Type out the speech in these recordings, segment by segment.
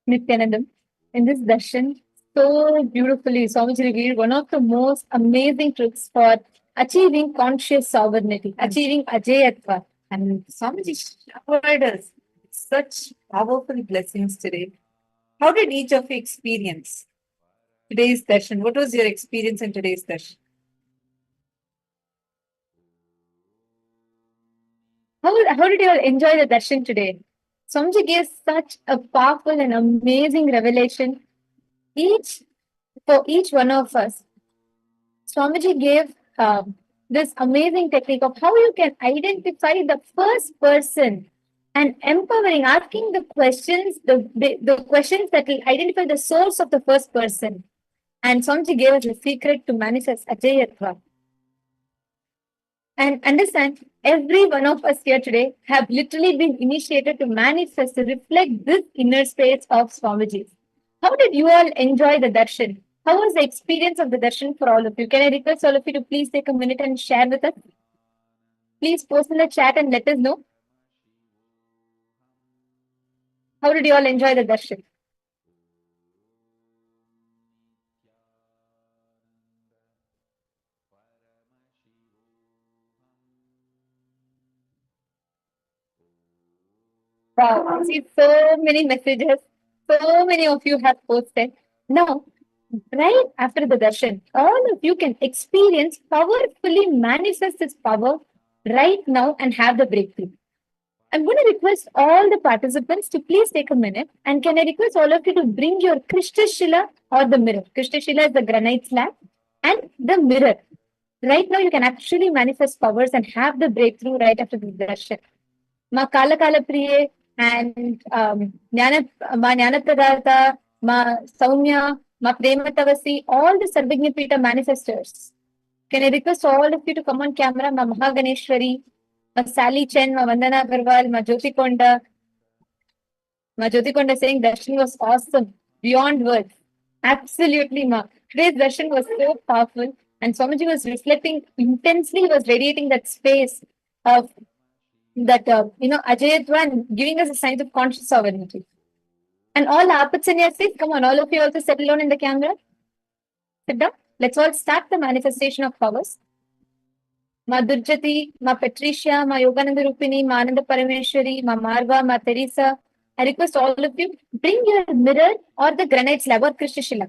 Nithyananda. In this darshan, so beautifully, Swamiji revealed one of the most amazing tricks for achieving conscious sovereignty, achieving Ajeyatva. And Swamiji showered us such powerful blessings today. How did each of you experience today's darshan? What was your experience in today's darshan? How did you all enjoy the darshan today? Swamiji gave such a powerful and amazing revelation for each one of us. Swamiji gave this amazing technique of how you can identify the first person and empowering, asking the questions, the questions that will identify the source of the first person. And Swamiji gave us a secret to manifest Ajeyatva. And understand, every one of us here today have literally been initiated to manifest, to reflect this inner space of Swamiji. How did you all enjoy the darshan? How was the experience of the darshan for all of you? Can I request all of you to please take a minute and share with us? Please post in the chat and let us know. How did you all enjoy the darshan? Wow, I see so many messages. So many of you have posted. Now, right after the darshan, all of you can experience, powerfully manifest this power right now and have the breakthrough. I'm going to request all the participants to please take a minute. And can I request all of you to bring your Krishna Shila or the mirror? Krishna Shila is the granite slab and the mirror. Right now, you can actually manifest powers and have the breakthrough right after the darshan. Ma Kala Kala Priye and Jnana Pradartha, Ma Saumya, Ma Prema Tavasi, all the Sarvagnya Pita manifestors. Can I request all of you to come on camera? Ma Mahaganeshwari, Ma Sally Chen, Ma Vandana Agarwal, Ma Jyoti Konda. Ma Jyoti Konda saying darshan was awesome, beyond words. Absolutely, Ma. Today's darshan was so powerful. And Swamiji was reflecting intensely, he was radiating that space of that, Ajeyatva and giving us a sign of conscious sovereignty. And all Apatsanyasis, come on, all of you also settle down in the camera. Sit down. Let's all start the manifestation of powers. Ma Durjati, Ma Patricia, Ma Yogananda Rupini, Ma Ananda Parameshwari, Ma Marva, Ma Teresa. I request all of you, bring your mirror or the granite slab or Krishna Shila.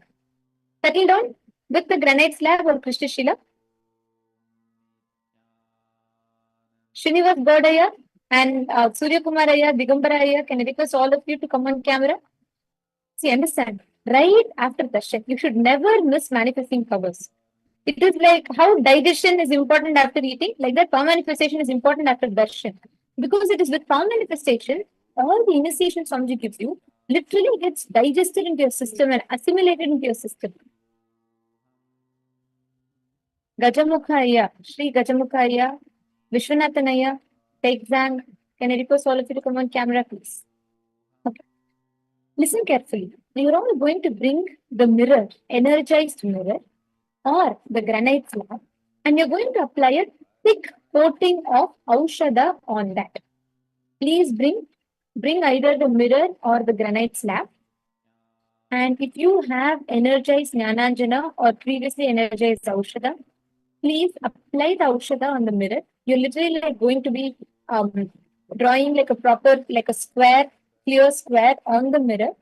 Settle down with the granite slab or Krishna Shila. Srinivas Godaya and Surya Kumaraya, Digambaraya, can I request all of you to come on camera? See, understand, right after darshan, you should never miss manifesting powers. It is like how digestion is important after eating, like that power manifestation is important after darshan. Because it is with power manifestation, all the initiation Swamiji gives you literally gets digested into your system and assimilated into your system. Gajamukhaya, Sri Gajamukhaya, Vishwanathanaya, Exam. Can I request all of you to come on camera, please? Okay. Listen carefully. You're all going to bring the mirror, energized mirror, or the granite slab, and you're going to apply a thick coating of Aushadha on that. Please bring either the mirror or the granite slab. And if you have energized Jnananjana or previously energized Aushadha, please apply the Aushadha on the mirror. You're literally like going to be drawing like a proper, like a square, clear square on the mirror.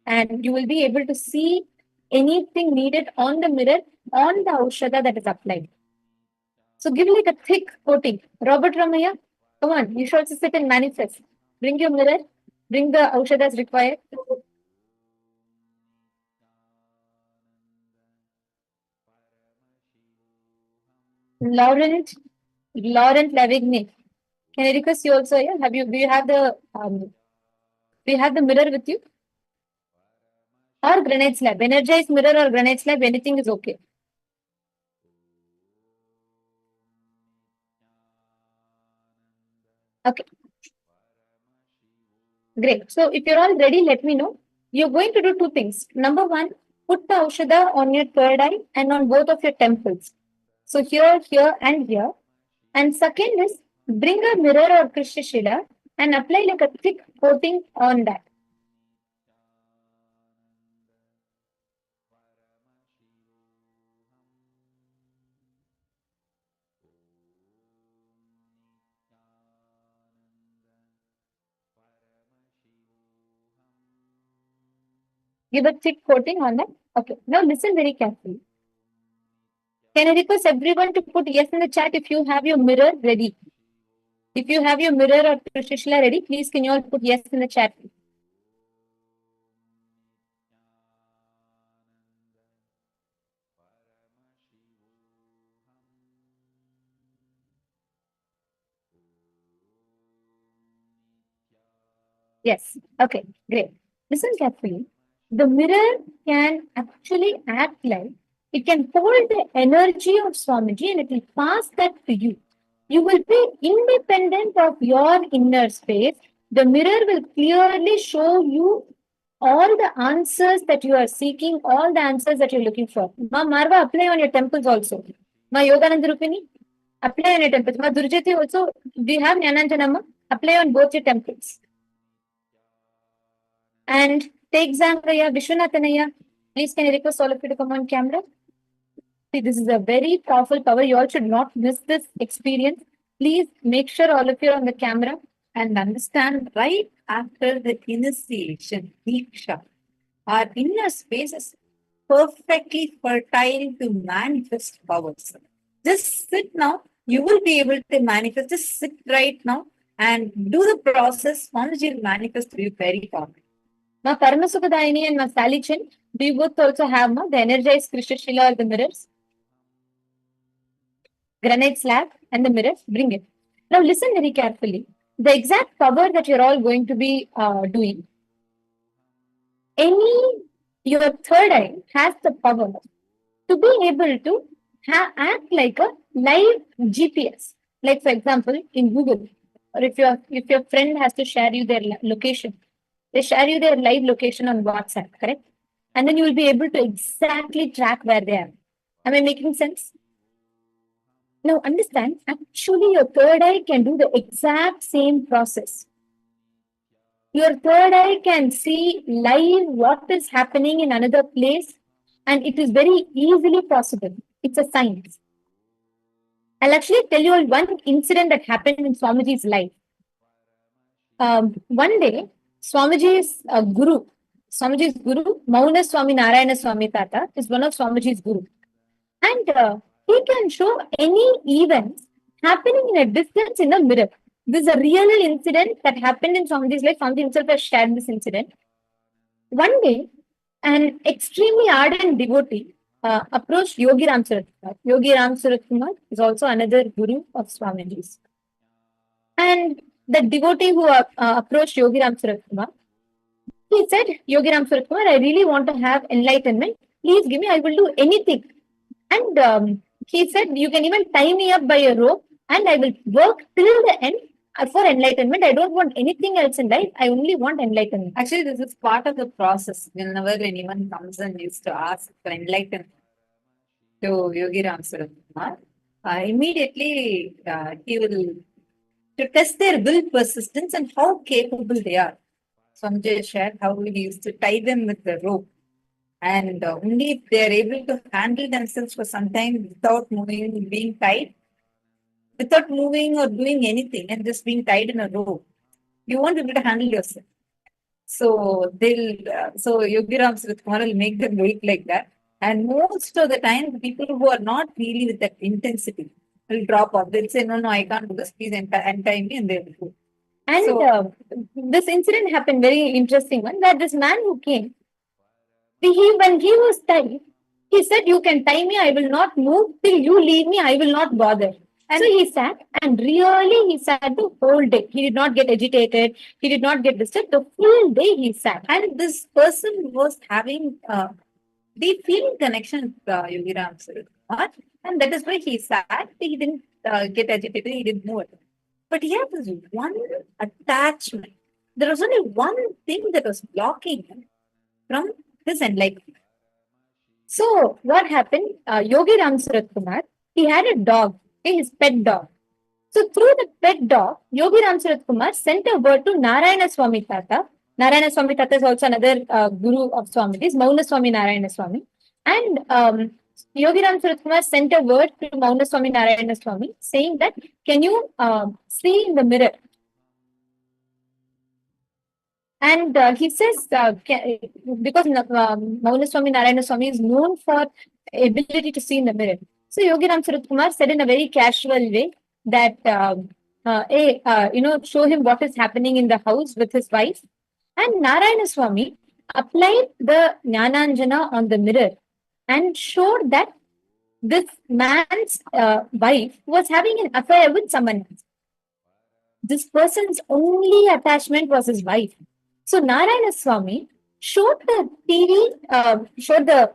And you will be able to see anything needed on the mirror on the Aushadha that is applied. So give like a thick coating. Robert Ramaya, come on, you should also sit and manifest. Bring your mirror, bring the Aushadhas required. Laurent Lavigne. Can I request you also? Yeah, do you have the mirror with you? Or granite slab, energized mirror or granite slab, anything is okay. Okay. Great. So if you're all ready, let me know. You're going to do two things. Number one, put the Aushadha on your third eye and on both of your temples. So here, and here. And second is, bring a mirror or Krishna Shila and apply like a thick coating on that. Give a thick coating on that. Okay. Now listen very carefully. Can I request everyone to put yes in the chat if you have your mirror ready? If you have your mirror or Trishila ready, please can you all put yes in the chat? Yes. Okay, great. Listen carefully. The mirror can actually act like it can hold the energy of Swamiji and it will pass that to you. You will be independent of your inner space. The mirror will clearly show you all the answers that you are seeking, all the answers that you're looking for. Ma Marva, apply on your temples also. Ma Yogananda Rupini, apply on your temples. Ma Durjati also, do you have Nyananjanamma? Apply on both your temples. And take Zangaya, Vishwanathanaya. Please can I request all of you to come on camera? See, this is a very powerful power. You all should not miss this experience. Please make sure all of you are on the camera and understand right after the initiation, Diksha, our inner space is perfectly fertile to manifest powers. Just sit now. You will be able to manifest. Just sit right now and do the process. Swamiji will manifest to you very powerfully. Ma Paramashivoham and Ma Salichin, do you both also have the energized Krishna Shila or the mirrors? Granite slab and the mirrors, bring it. Now listen very carefully. The exact power that you're all going to be doing. Your third eye has the power to be able to act like a live GPS. Like for example, in Google, or if your friend has to share you their location, they share you their live location on WhatsApp, correct? And then you will be able to exactly track where they are. Am I making sense? Now understand, actually your third eye can do the exact same process. Your third eye can see live what is happening in another place, and it is very easily possible. It's a science. I'll actually tell you one incident that happened in Swamiji's life. One day, Swamiji's guru, Mauna Swami Narayana Swami Tata, is one of Swamiji's guru. And he can show any events happening in a distance in the mirror. This is a real incident that happened in Swamiji's life. Swamiji himself has shared this incident. One day, an extremely ardent devotee approached Yogi Ram Surat Kumar. Yogi Ram Surat Kumar is also another guru of Swamiji's. And the devotee who approached Yogi Ram Surat Kumar, he said, Yogi Ram Surat Kumar, I really want to have enlightenment. Please give me, I will do anything. And he said, you can even tie me up by a rope and I will work till the end for enlightenment. I don't want anything else in life. I only want enlightenment. Actually, this is part of the process. Whenever anyone comes and used to ask for enlightenment to Yogi Ram Surat Kumar, immediately he will to test their will persistence and how capable they are. Swamiji shared how we used to tie them with the rope. And only if they are able to handle themselves for some time without moving, being tied, without moving or doing anything and just being tied in a rope, you won't be able to handle yourself. So so Yogi Ram Surat Kumar will make them do it like that. And most of the time, the people who are not really with that intensity will drop off. They'll say, no, I can't do this. Please untie me, and they will do. And this incident happened, very interesting one, that this man who came, when he was tied, he said, you can tie me, I will not move till you leave me, I will not bother. And so he sat, and really he sat the whole day. He did not get agitated. He did not get disturbed. The full day he sat. And this person was having deep feeling connection with Yogi Ram Surat Kumar, and that is why he sat. He didn't get agitated. He didn't move. But he had this one attachment. There was only one thing that was blocking him from his enlightenment. So what happened? Yogi Ram Surat Kumar, he had a dog, his pet dog. So through the pet dog, Yogi Ram Surat Kumar sent a word to Narayana Swami Tata. Narayana Swami Tata is also another guru of Swamiji's, Mauna Swami Narayana Swami. And Yogi Ram Surat Kumar sent a word to Mauna Swami Narayana Swami saying that, can you see in the mirror? And he says, because Mauna Swami Narayana Swami is known for ability to see in the mirror. So Yogi Ram Surat Kumar said in a very casual way that, show him what is happening in the house with his wife. And Narayana Swami applied the Jnananjana on the mirror and showed that this man's wife was having an affair with someone else. This person's only attachment was his wife. So Narayana Swami showed the TV, showed the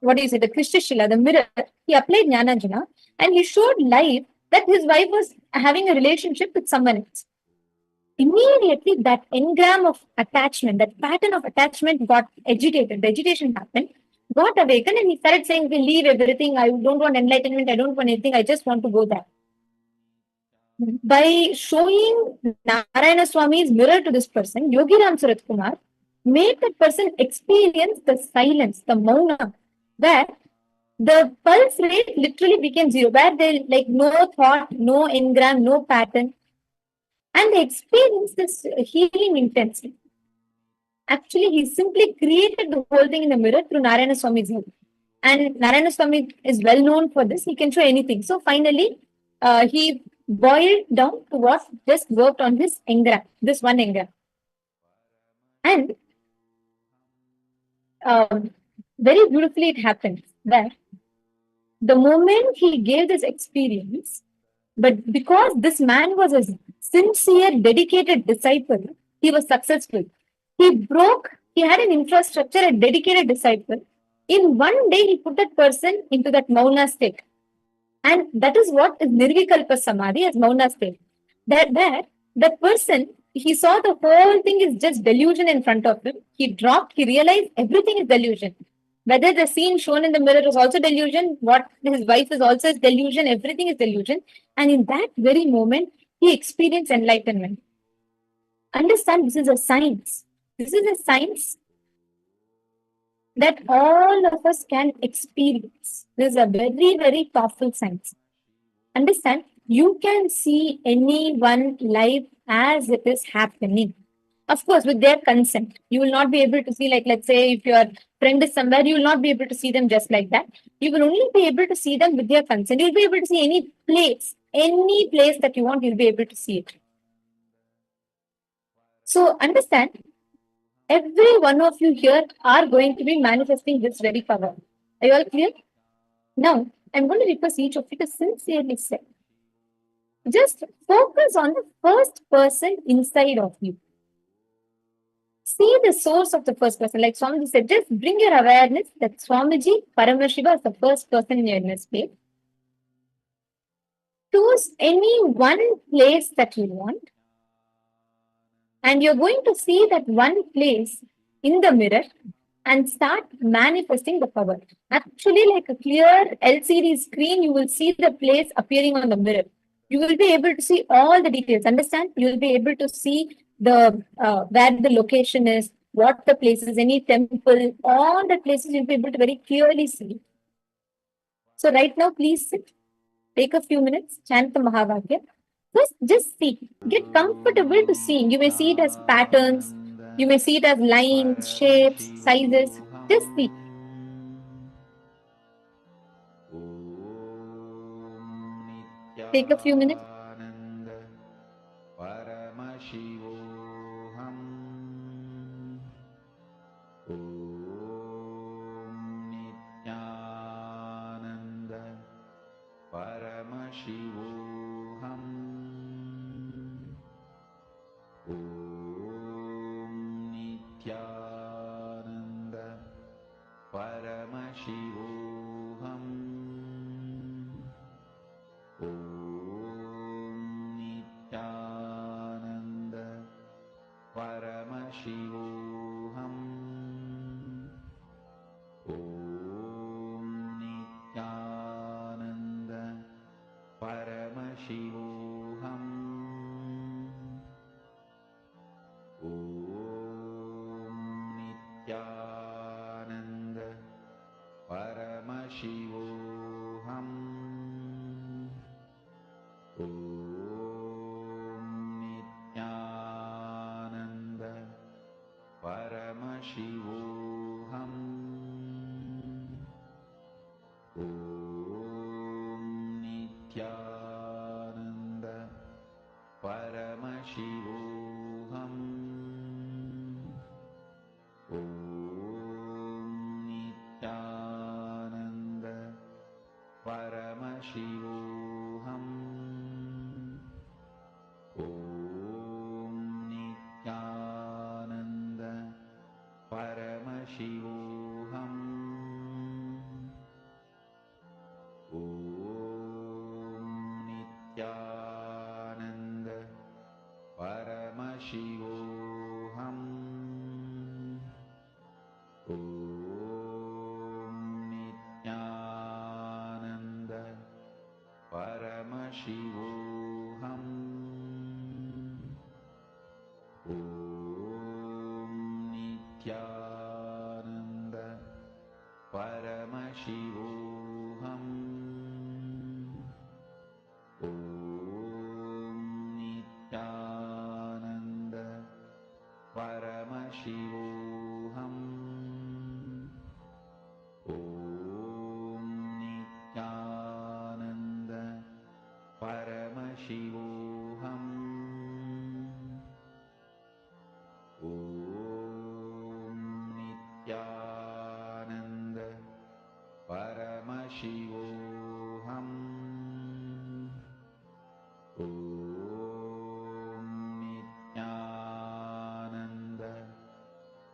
what do you say, the Krishna, the mirror. He applied Jnananjana and he showed live that his wife was having a relationship with someone else. Immediately, that engram of attachment, that pattern of attachment got agitated. The agitation happened, got awakened, and he started saying, "We leave everything. I don't want enlightenment. I don't want anything. I just want to go there." By showing Narayana Swami's mirror to this person, Yogi Ram Surat Kumar made that person experience the silence, the mauna, where the pulse rate literally became zero, where there like no thought, no engram, no pattern, and they experienced this healing intensity. Actually, he simply created the whole thing in the mirror through Narayana Swami's help. And Narayana Swami is well known for this. He can show anything. So finally, he boiled down to what just worked on his engram, this one engram. And very beautifully it happened that the moment he gave this experience, but because this man was a sincere, dedicated disciple, he was successful. He had an infrastructure, a dedicated disciple. In one day, he put that person into that Mauna state. And that is what is Nirvikalpa Samadhi as Mauna state. That person, he saw the whole thing is just delusion in front of him. He dropped, he realized everything is delusion. Whether the scene shown in the mirror is also delusion, what his wife is also is delusion, everything is delusion. And in that very moment, he experienced enlightenment. Understand, this is a science. This is a science that all of us can experience. This is a very, very powerful science. Understand, you can see anyone live as it is happening. Of course, with their consent. You will not be able to see, like, let's say, if your friend is somewhere, you will not be able to see them just like that. You will only be able to see them with their consent. You'll be able to see any place that you want, you'll be able to see it. So understand, every one of you here are going to be manifesting this very power. Are you all clear? Now, I'm going to request each of you to sincerely say, just focus on the first person inside of you. See the source of the first person. Like Swamiji said, just bring your awareness that Swamiji, Paramashiva is the first person in your inner space. Choose any one place that you want. And you're going to see that one place in the mirror and start manifesting the power. Actually, like a clear LCD screen, you will see the place appearing on the mirror. You will be able to see all the details. Understand? You will be able to see the where the location is, what the place is, any temple, all the places you'll be able to very clearly see. So right now, please sit. Take a few minutes, chant the Mahavakya. First, just see. Get comfortable to seeing. You may see it as patterns. You may see it as lines, shapes, sizes. Just see. Take a few minutes. Paramashivoham Nithyananda Paramashivoham Nithyananda Paramashivoham Nithyananda Paramashivoham Paramashivoham. Om Nithyananda Paramashivoham. Om Nithyananda Paramashivoham. Om Nithyananda Paramashivoham. Om Nithyananda Paramashivoham. Om Nithyananda Paramashivoham. Om Nithyananda Paramashivoham. Om Nithyananda Paramashivoham. Om Nithyananda Paramashivoham. Om Nithyananda Paramashivoham. Om Nithyananda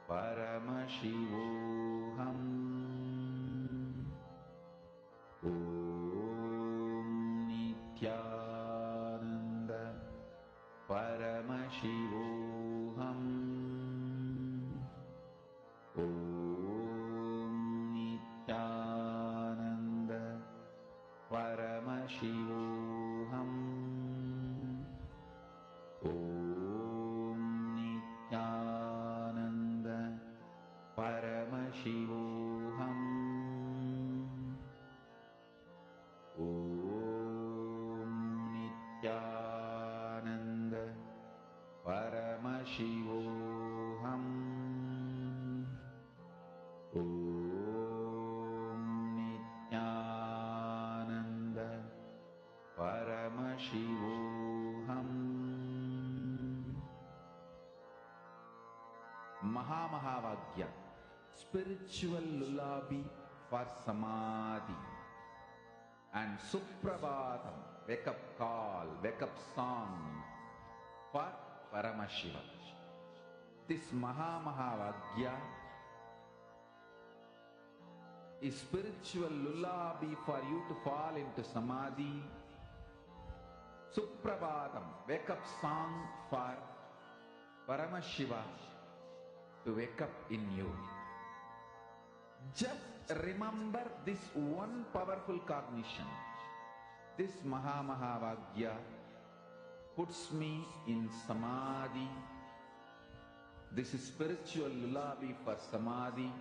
Paramashivoham. Om Nithyananda Paramashivoham. Om Nithyananda Paramashivoham. Om Nithyananda Paramashivoham. Om Nithyananda Paramashivoham. Om Nithyananda Paramashivoham. Mahamahavagya, spiritual lullaby for samadhi, and Suprabhatam, wake up call, wake up song for Paramashiva. This Mahamahavagya is spiritual lullaby for you to fall into samadhi. Suprabhatam, wake up song for Paramashiva to wake up in you. Just remember this one powerful cognition. This Mahamahavagya puts me in samadhi. This is spiritual lullaby for samadhi,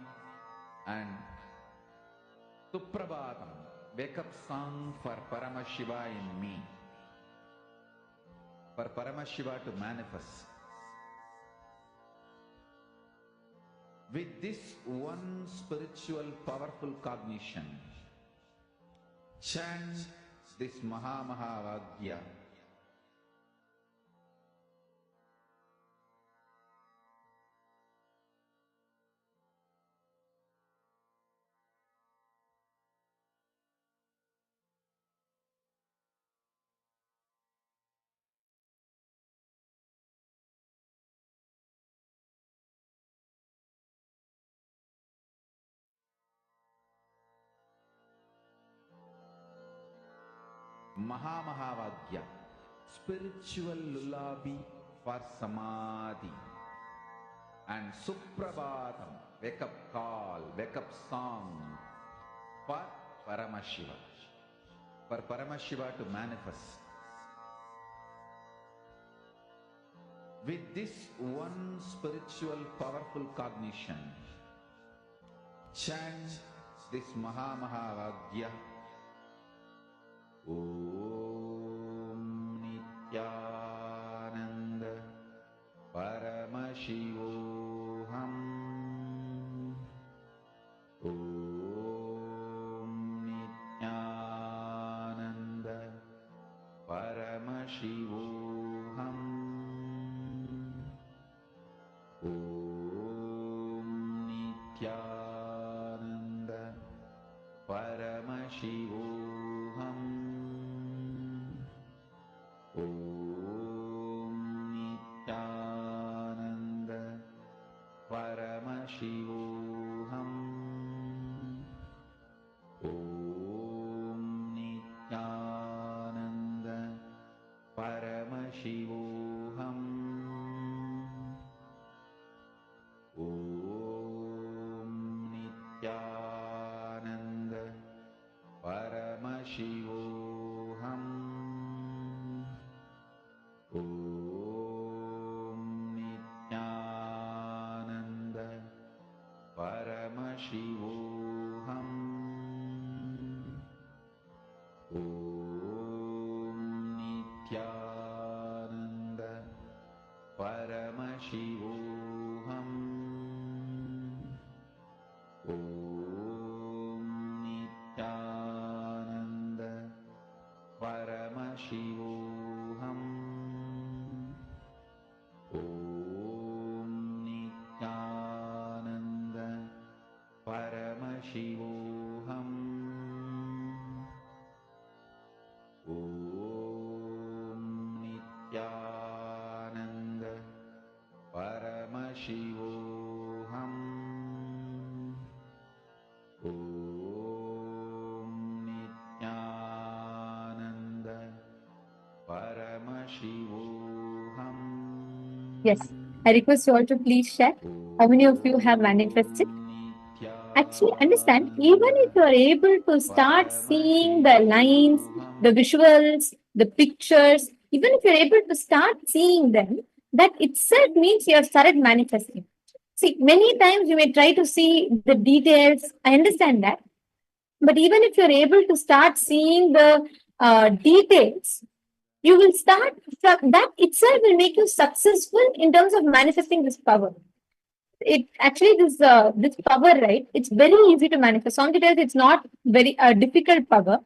and Suprabhatam, wake up song for Paramashiva in me. For Paramashiva to manifest. With this one spiritual powerful cognition, chant this Mahamahavagya. Mahamahavagya, spiritual lullaby for samadhi, and Suprabhatam, wake up call, wake up song for Paramashiva. For Paramashiva to manifest. With this one spiritual powerful cognition, chant this Mahamahavagya. Om Nithyananda Paramashivoham. Om Nithyananda Paramashivoham. Om Nithyananda Paramashivoham. Om Nithyananda Paramashivoham. Om Nithyananda Paramashivoham. Om Nithyananda Paramashivoham. Om Nithyananda Paramashivoham. Om Nithyananda Paramashivoham. Om Nithyananda Paramashivoham. Yes, I request you all to please share how many of you have manifested. Actually, understand, even if you are able to start seeing the lines, the visuals, the pictures, even if you're able to start seeing them, that itself means you have started manifesting. See, many times you may try to see the details. I understand that. But even if you're able to start seeing the details, you will start, that itself will make you successful in terms of manifesting this power. It actually, this power, right? It's very easy to manifest. Swami tells it's not very difficult power.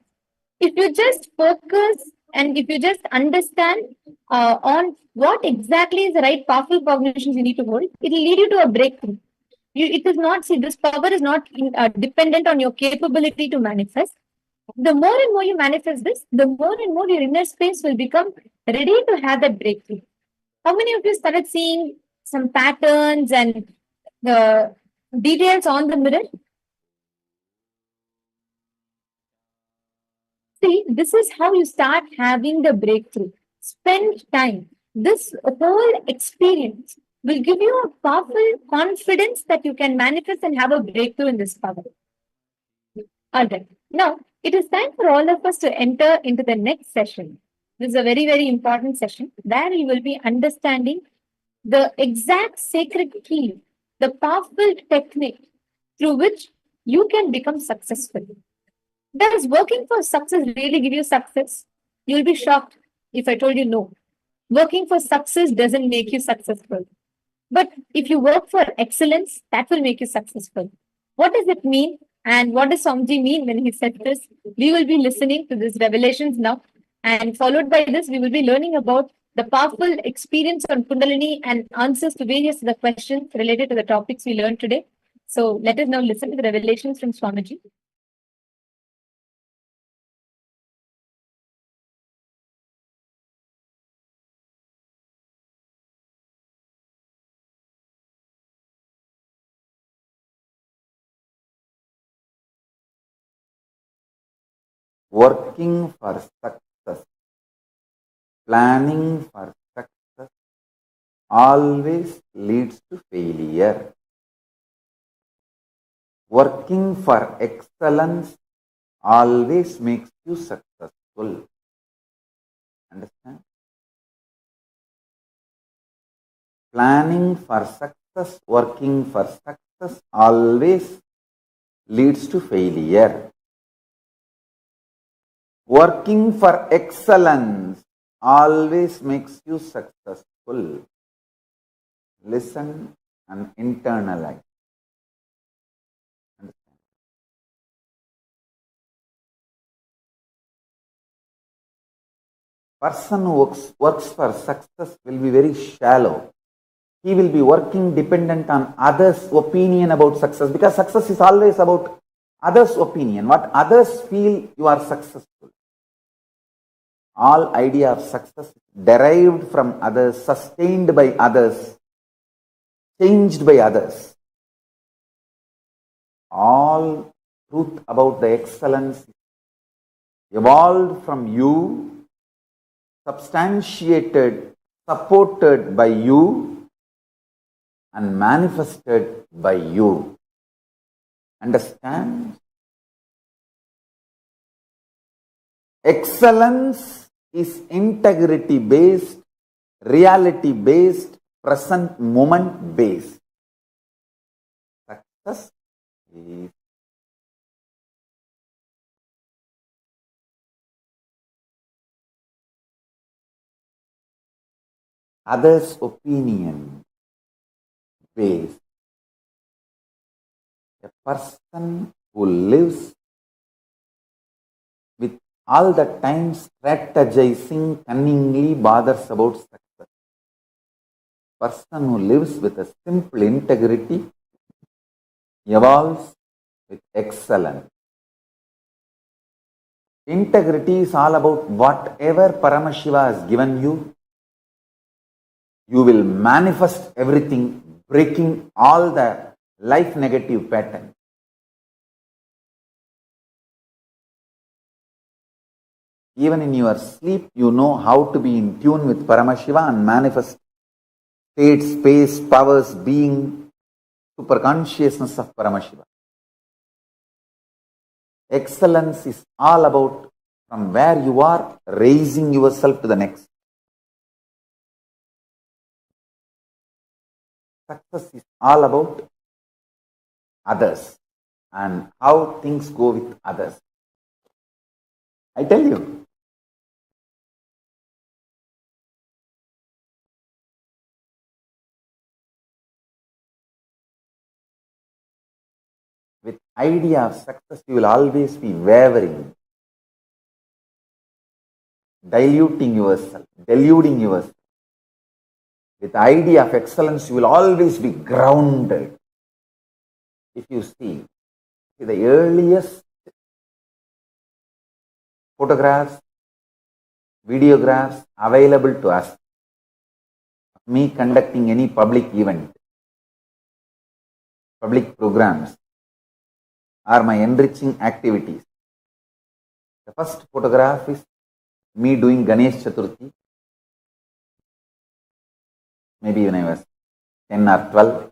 If you just focus and if you just understand on what exactly is the right powerful cognitions you need to hold, it will lead you to a breakthrough. It is not, see, this power is not dependent on your capability to manifest. The more and more you manifest this, the more and more your inner space will become ready to have that breakthrough. How many of you started seeing some patterns and the details on the mirror? See, this is how you start having the breakthrough. Spend time. This whole experience will give you a powerful confidence that you can manifest and have a breakthrough in this power. All right. Now, it is time for all of us to enter into the next session. This is a very, very important session. There you will be understanding the exact sacred key, the powerful technique through which you can become successful. Does working for success really give you success? You'll be shocked if I told you no. Working for success doesn't make you successful. But if you work for excellence, that will make you successful. What does it mean? And what does Swamiji mean when he said this? We will be listening to these revelations now. And followed by this, we will be learning about the powerful experience on Kundalini and answers to various of the questions related to the topics we learned today. So let us now listen to the revelations from Swamiji. Working for success, planning for success always leads to failure. Working for excellence always makes you successful. Understand? Planning for success, working for success always leads to failure. Working for excellence always makes you successful. Listen and internalize. Understand? Person who works for success will be very shallow. He will be working dependent on others' opinion about success, because success is always about others' opinion. What others feel you are successful. All idea of success derived from others, sustained by others, changed by others. all truth about the excellence evolved from you, substantiated, supported by you, and manifested by you. Understand? Excellence is integrity based, reality based, present moment based. Success is others' opinion based. A person who lives with all the time strategizing cunningly bothers about success. Person who lives with a simple integrity evolves with excellence. Integrity is all about whatever Paramashiva has given you, you will manifest everything, breaking all the life negative patterns. Even in your sleep, you know how to be in tune with Paramashiva and manifest state, space, powers, being, super consciousness of Paramashiva. Excellence is all about from where you are, raising yourself to the next. Success is all about others and how things go with others. I tell you, with idea of success, you will always be wavering, diluting yourself, deluding yourself. With the idea of excellence, you will always be grounded. If you see the earliest photographs, videographs available to us of me conducting any public event, public programs, or my enriching activities. The first photograph is me doing Ganesh Chaturthi, maybe when I was 10 or 12.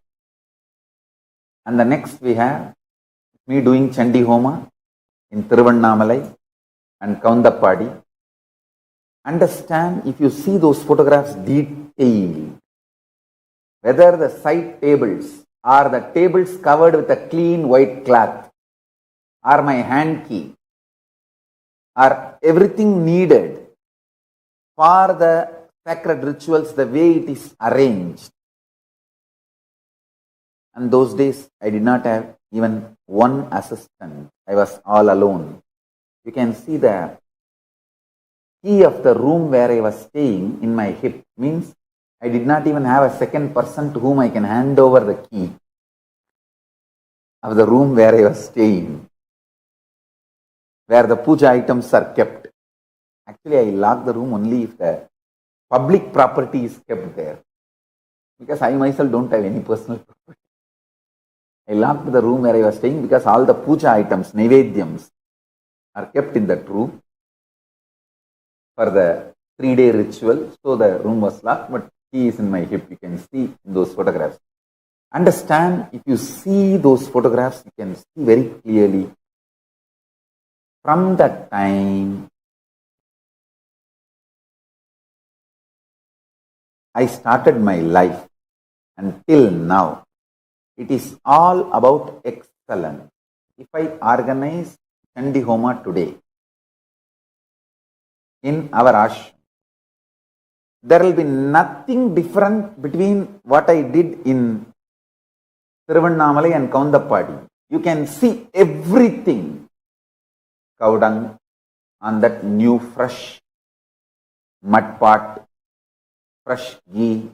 And the next we have me doing Chandi Homa in Tiruvannamalai and Kaundappadi. Understand, if you see those photographs detailed, whether the side tables or the tables covered with a clean white cloth, or my hand key, or everything needed for the sacred rituals, the way it is arranged. And those days, I did not have even one assistant. I was all alone. You can see the key of the room where I was staying in my hip. Means I did not even have a second person to whom I can hand over the key of the room where I was staying, where the puja items are kept. Actually, I lock the room only if the public property is kept there, because I myself don't have any personal property. I locked the room where I was staying because all the puja items, naivedyams, are kept in that room for the 3-day ritual. So the room was locked, but key is in my hip. You can see in those photographs. Understand, if you see those photographs, you can see very clearly from that time I started my life until now. It is all about excellence. If I organize Chandi Homa today in our ashram, there will be nothing different between what I did in Tiruvannamalai and Kaundappadi. You can see everything. Cow dung on that new fresh mud pot, fresh ghee,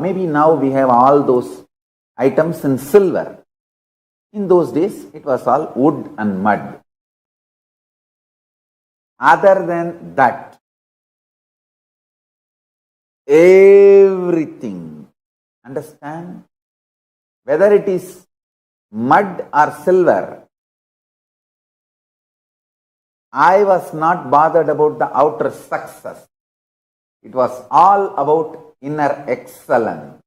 maybe now we have all those items in silver. In those days, it was all wood and mud. Other than that, everything, understand, whether it is mud or silver. I was not bothered about the outer success. It was all about inner excellence.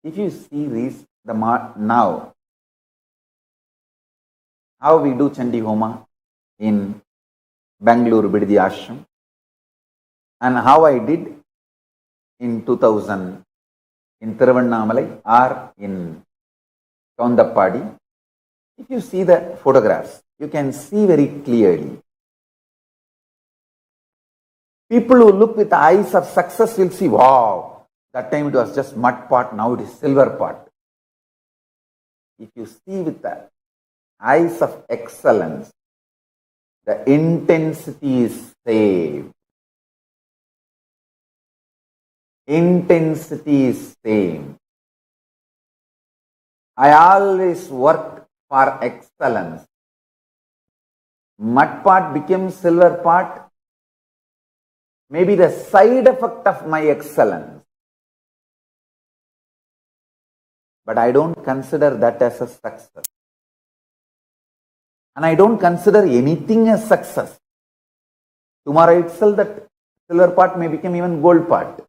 If you see this, now, how we do Chandi Homa in Bangalore Bididi Ashram, and how I did in 2000 in Tiruvannamalai or in Kaundappadi, if you see the photographs, you can see very clearly. People who look with the eyes of success will see, wow, that time it was just mud pot, now it is silver pot. If you see with the eyes of excellence, the intensity is same. Intensity is same. I always work for excellence. Mud pot became silver pot, maybe the side effect of my excellence. But I don't consider that as a success. And I don't consider anything as success. Tomorrow itself that silver pot may become even gold pot.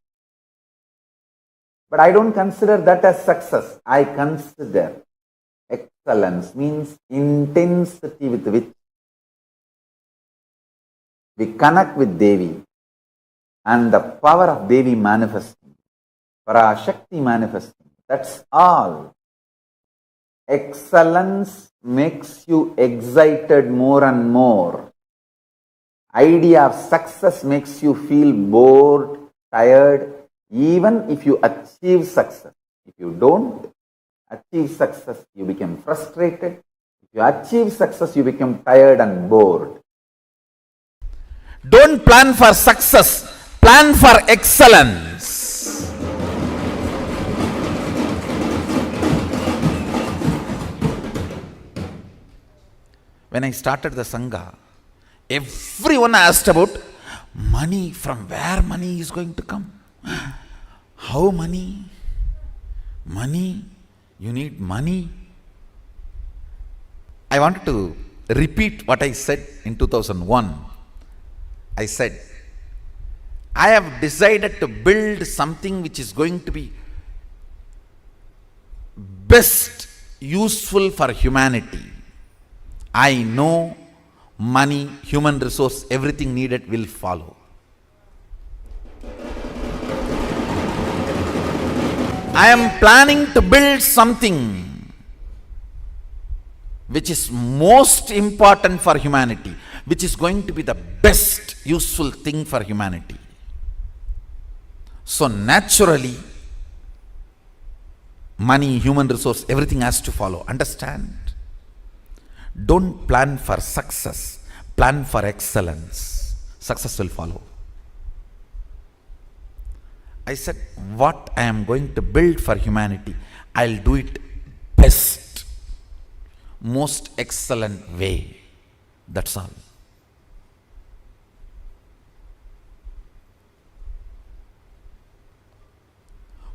But I don't consider that as success. I consider excellence means intensity with which we connect with Devi and the power of Devi manifesting, Parashakti manifesting. That's all. Excellence makes you excited more and more. Idea of success makes you feel bored, tired, even if you achieve success. If you don't achieve success, you become frustrated. If you achieve success, you become tired and bored. Don't plan for success, plan for excellence. When I started the Sangha, everyone asked about money, from where money is going to come. How money? Money? You need money? I wanted to repeat what I said in 2001. I said, I have decided to build something which is going to be best useful for humanity. I know money, human resource, everything needed will follow. I am planning to build something which is most important for humanity, which is going to be the best useful thing for humanity. So naturally, money, human resource, everything has to follow. Understand? Don't plan for success, plan for excellence. Success will follow. I said, what I am going to build for humanity, I'll do it best, most excellent way. That's all.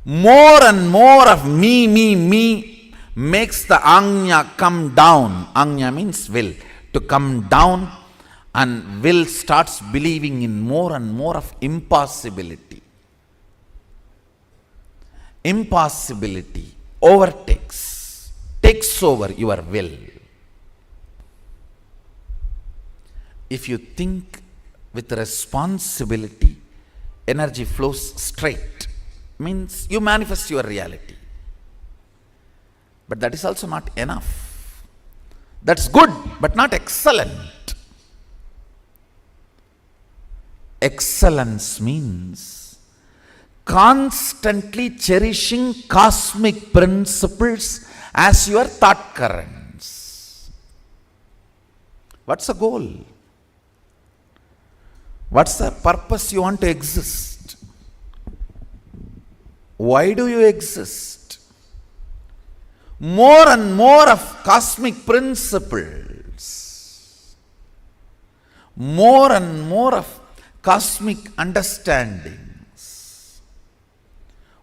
More and more of me makes the Ajna come down. Ajna means will, to come down, and will starts believing in more and more of impossibility. Impossibility takes over your will. If you think with responsibility, energy flows straight. Means you manifest your reality. But that is also not enough. That's good, but not excellent. Excellence means constantly cherishing cosmic principles as your thought currents. What's the goal? What's the purpose you want to exist? Why do you exist? More and more of cosmic principles, more and more of cosmic understandings,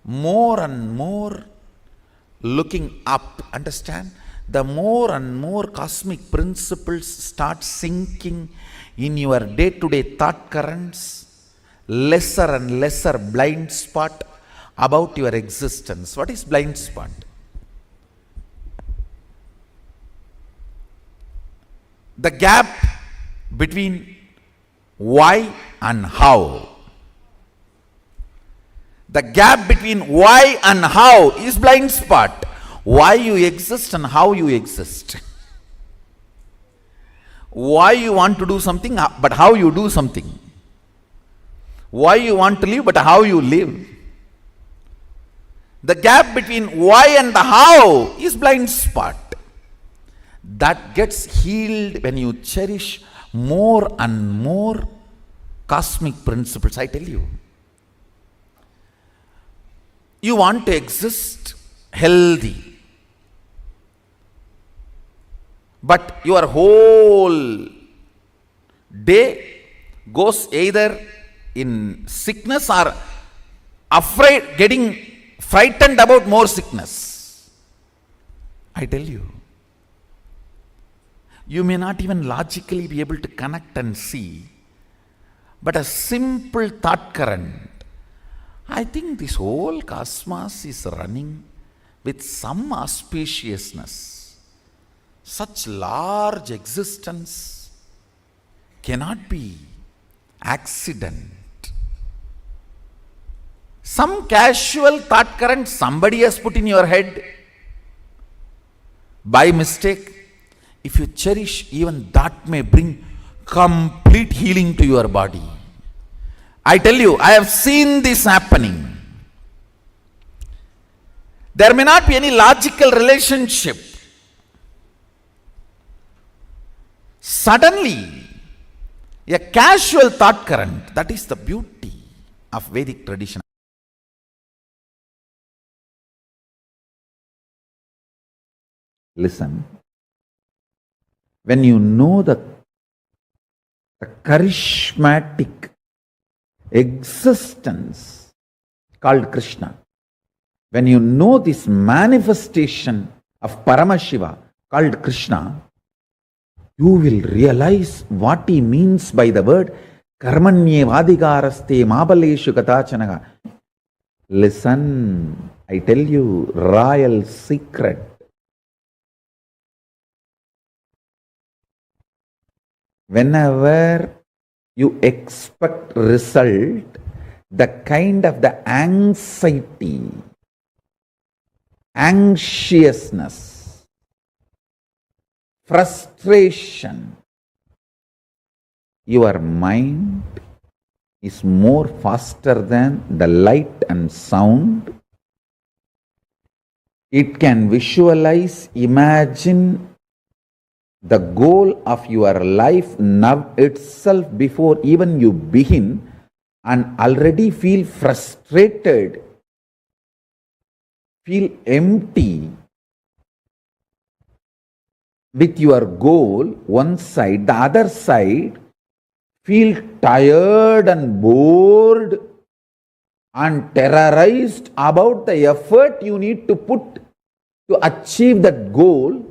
more and more looking up, understand? The more and more cosmic principles start sinking in your day-to-day thought currents, lesser and lesser blind spot about your existence. What is blind spot? The gap between why and how. The gap between why and how is blind spot. Why you exist and how you exist. Why you want to do something, but how you do something. Why you want to live, but how you live. The gap between why and the how is blind spot. That gets healed when you cherish more and more cosmic principles. I tell you, you want to exist healthy, but your whole day goes either in sickness or afraid, getting frightened about more sickness. I tell you, you may not even logically be able to connect and see, but a simple thought current. I think this whole cosmos is running with some auspiciousness. Such large existence cannot be accident. Some casual thought current somebody has put in your head by mistake. If you cherish, even that may bring complete healing to your body. I tell you, I have seen this happening. There may not be any logical relationship. Suddenly, a casual thought current, that is the beauty of Vedic tradition. Listen, when you know the charismatic existence called Krishna, when you know this manifestation of Paramashiva called Krishna, you will realize what he means by the word karmaṇy-evādhikāras phaleṣhu kadāchanaḥ. Listen, I tell you, royal secret. Whenever you expect result, the kind of the anxiety, anxiousness, frustration, your mind is more faster than the light and sound. It can visualize, imagine the goal of your life now itself before even you begin, and already feel frustrated, feel empty with your goal, one side. The other side, feel tired and bored and terrorized about the effort you need to put to achieve that goal.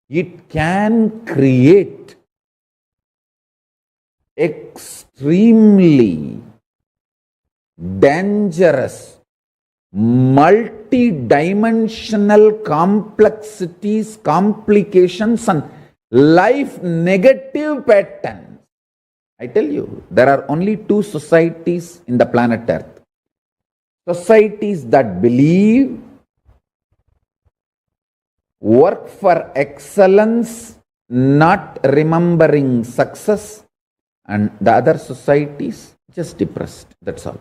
It can create extremely dangerous, multi-dimensional complexities, complications, and life negative patterns. I tell you, there are only two societies in the planet Earth. Societies that believe, work for excellence, not remembering success, and the other societies just depressed. That's all.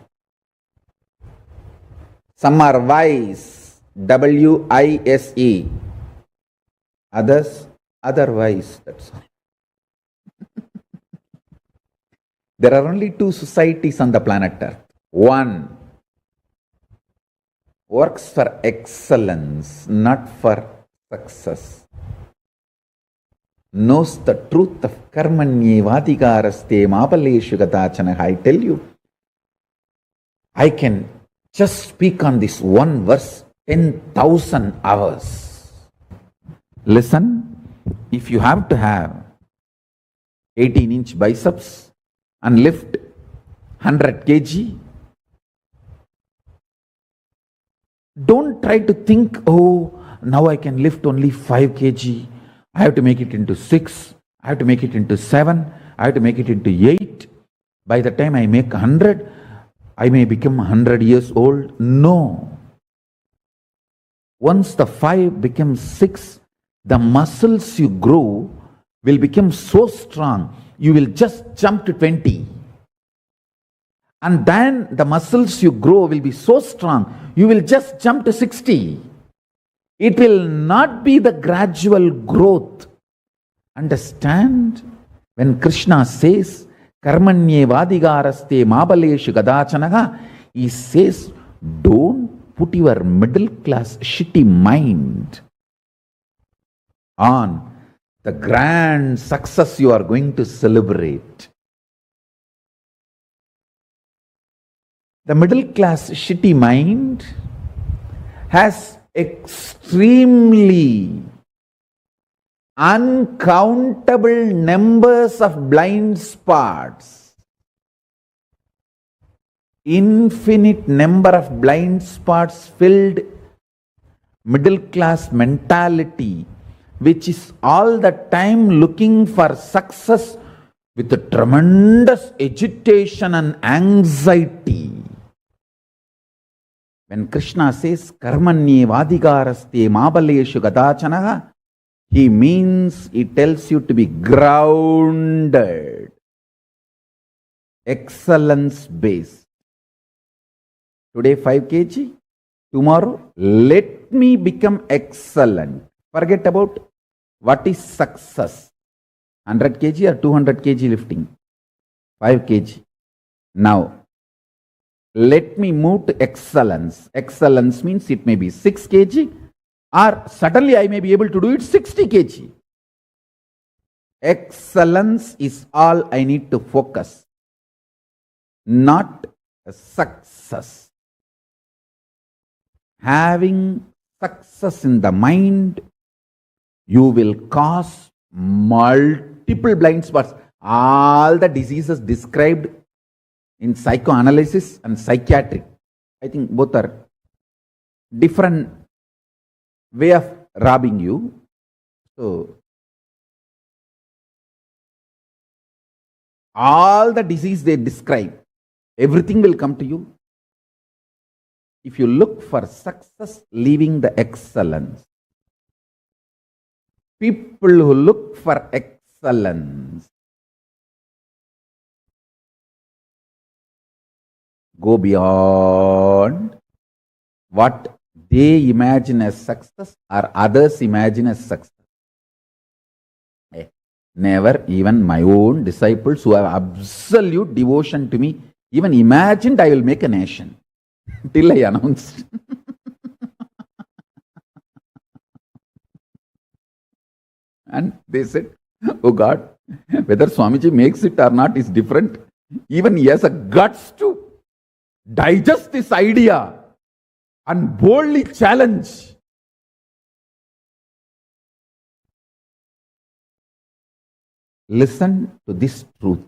Some are wise, W-I-S-E. Others, otherwise. That's all. There are only two societies on the planet Earth. One works for excellence, not for success. Knows the truth of karmaṇy-evādhikāras phaleṣhu kadāchanaḥ. I tell you, I can just speak on this one verse 10,000 hours. Listen, if you have to have 18-inch biceps and lift 100 kg, don't try to think, oh, now I can lift only 5 kg. I have to make it into 6. I have to make it into 7. I have to make it into 8. By the time I make 100, I may become 100 years old. No. Once the 5 becomes 6, the muscles you grow will become so strong, you will just jump to 20. And then the muscles you grow will be so strong, you will just jump to 60. It will not be the gradual growth. Understand? When Krishna says, karmaṇy-evādhikāras phaleṣhu kadāchanaḥ, he says, don't put your middle class shitty mind on the grand success you are going to celebrate. The middle class shitty mind has extremely uncountable numbers of blind spots. Infinite number of blind spots filled middle class mentality, which is all the time looking for success with a tremendous agitation and anxiety. When Krishna says, karmaṇy-evādhikāras phaleṣhu kadāchanaḥ, he means, he tells you to be grounded, excellence based. Today 5 kg, tomorrow let me become excellent. Forget about what is success. 100 kg or 200 kg lifting. 5 kg. Now, let me move to excellence. Excellence means it may be 6 kg or suddenly I may be able to do it 60 kg. Excellence is all I need to focus, not success. Having success in the mind, you will cause multiple blind spots. All the diseases described in psychoanalysis and psychiatric, I think both are different way of robbing you. So, all the disease they describe, everything will come to you. If you look for success, leaving the excellence. People who look for excellence go beyond what they imagine as success or others imagine as success. Never even my own disciples who have absolute devotion to me even imagined I will make a nation till I announced. And they said, oh God, whether Swamiji makes it or not is different. Even he has a guts to digest this idea and boldly challenge. Listen to this truth.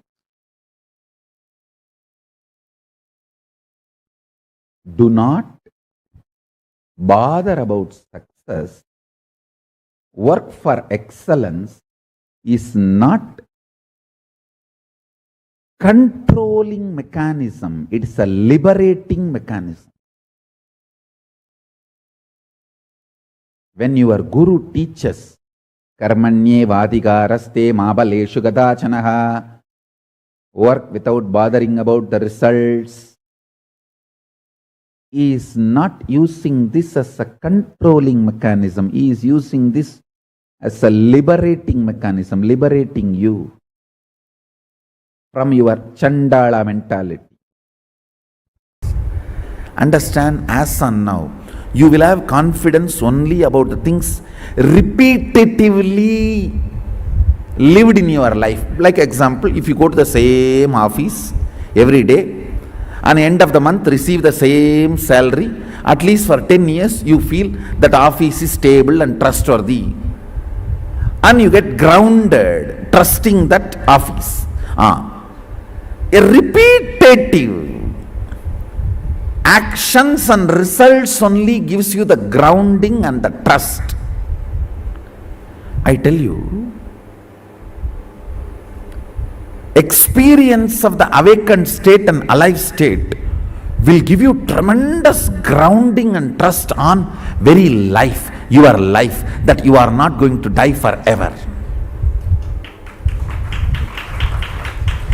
Do not bother about success. Work for excellence is not controlling mechanism. It is a liberating mechanism. When your guru teaches, karmaṇy-evādhikāras phaleṣhu kadāchanaḥ, work without bothering about the results, he is not using this as a controlling mechanism. He is using this as a liberating mechanism, liberating you from your Chandala mentality. Understand, as on now, you will have confidence only about the things repetitively lived in your life. Like example, if you go to the same office every day, and end of the month receive the same salary, At least for 10 years, you feel that office is stable and trustworthy. And you get grounded, trusting that office. A repetitive actions and results only gives you the grounding and the trust. I tell you, experience of the awakened state and alive state will give you tremendous grounding and trust on very life, your life, that you are not going to die forever.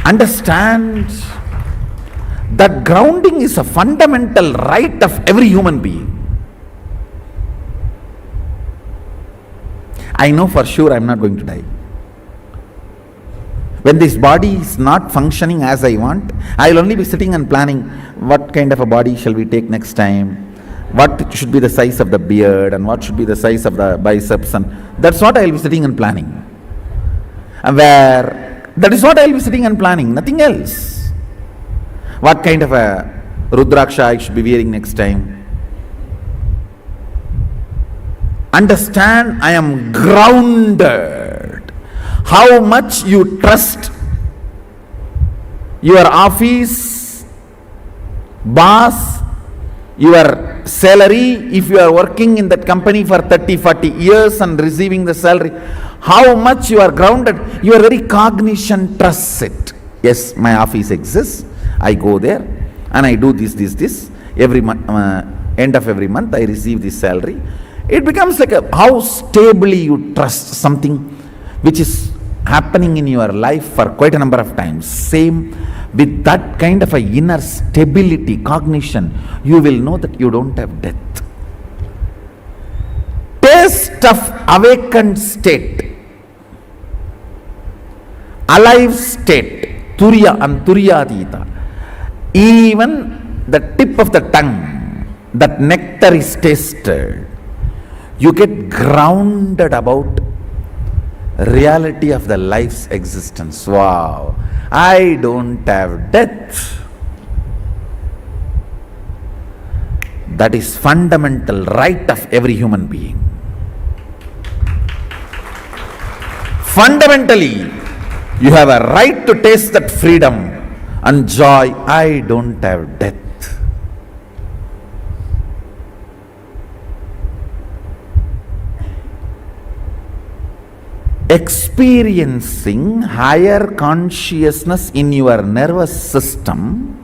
Understand that grounding is a fundamental right of every human being. I know for sure I am not going to die. When this body is not functioning as I want, I will only be sitting and planning what kind of a body shall we take next time, what should be the size of the beard and what should be the size of the biceps, and that's what I will be sitting and planning. And that is what I will be sitting and planning, nothing else. What kind of a Rudraksha I should be wearing next time. Understand, I am grounded. How much you trust your office, boss, your salary, if you are working in that company for 30-40 years and receiving the salary, how much you are grounded, your very cognition trusts it. Yes, my office exists, I go there and I do this. Every month, end of every month I receive this salary. It becomes like how stably you trust something which is happening in your life for quite a number of times. Same with that kind of a inner stability, cognition, you will know that you don't have death. Taste of awakened state, alive state, turiya and turyadita. Even the tip of the tongue, that nectar is tasted. You get grounded about reality of the life's existence. Wow, I don't have death. That is fundamental right of every human being. Fundamentally, you have a right to taste that freedom and joy. I don't have death. Experiencing higher consciousness in your nervous system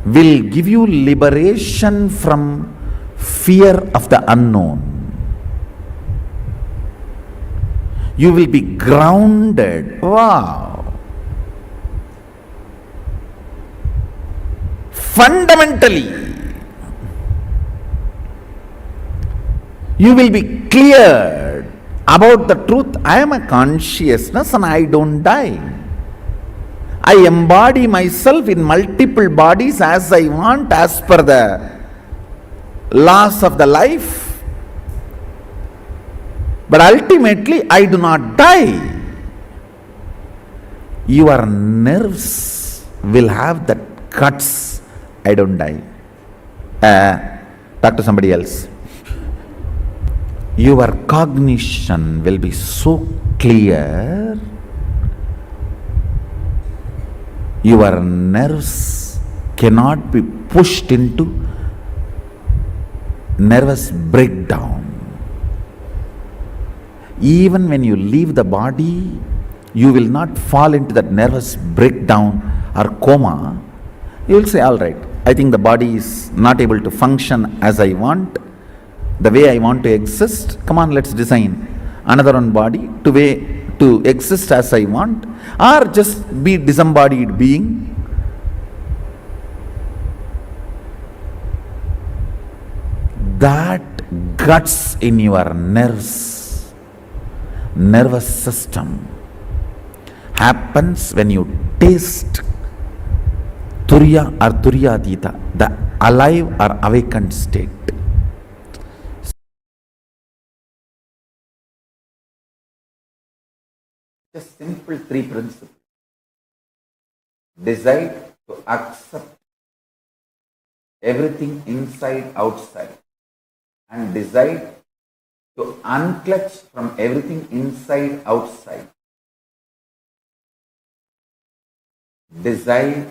will give you liberation from fear of the unknown. You will be grounded. Wow. Fundamentally, you will be cleared about the truth. I am a consciousness and I don't die. I embody myself in multiple bodies as I want, as per the laws of the life. But ultimately, I do not die. Your nerves will have that guts. I don't die. Talk to somebody else. Your cognition will be so clear, your nerves cannot be pushed into nervous breakdown. Even when you leave the body, you will not fall into that nervous breakdown or coma. You will say, all right, I think the body is not able to function as I want, the way I want to exist. Come on, let's design another one body to exist as I want, or just be disembodied being. That guts in your nervous system happens when you taste Turiya or Turyadita, the alive or awakened state. Just simple three principles. Decide to accept everything inside, outside, and decide to unclutch from everything inside, outside. Decide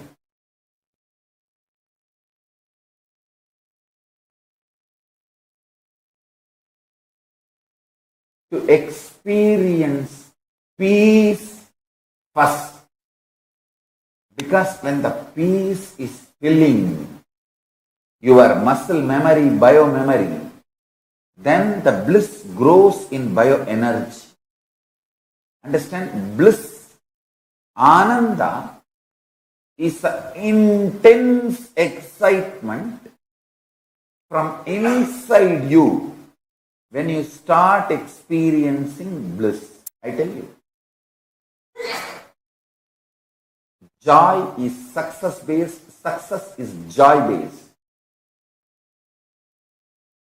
to experience peace first. Because when the peace is filling your muscle memory, biomemory, then the bliss grows in bioenergy. Understand? Bliss, ananda, is an intense excitement from inside you when you start experiencing bliss. I tell you. Joy is success-based, success is joy-based.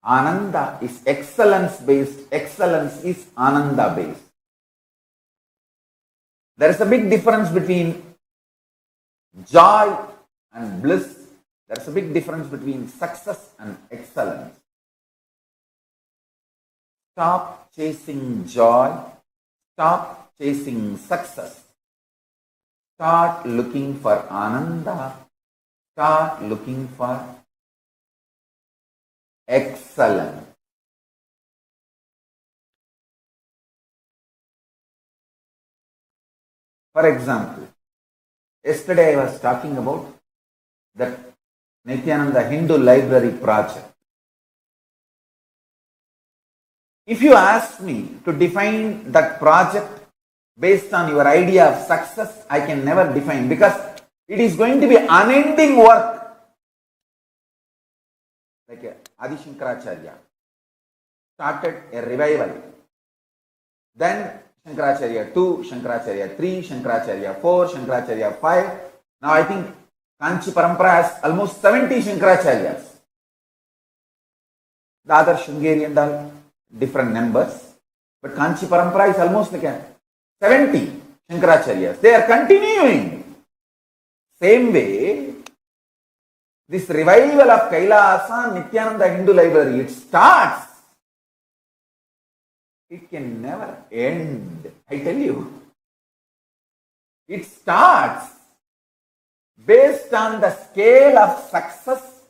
Ananda is excellence-based, excellence is ananda-based. There is a big difference between joy and bliss. There is a big difference between success and excellence. Stop chasing joy, stop chasing success. Start looking for ananda, start looking for excellence. For example, yesterday I was talking about the Nithyananda Hindu Library project. If you ask me to define that project based on your idea of success, I can never define, because it is going to be unending work. Like Adi Shankaracharya started a revival. Then Shankaracharya 2, Shankaracharya 3, Shankaracharya 4, Shankaracharya 5. Now I think Kanchi Parampara has almost 70 Shankaracharyas. The other Shringeri and all, different numbers. But Kanchi Parampara is almost like a 70 Shankaracharyas. They are continuing. Same way, this revival of KAILASA, Nithyananda Hindu Library, it starts. It can never end. I tell you. It starts. Based on the scale of success,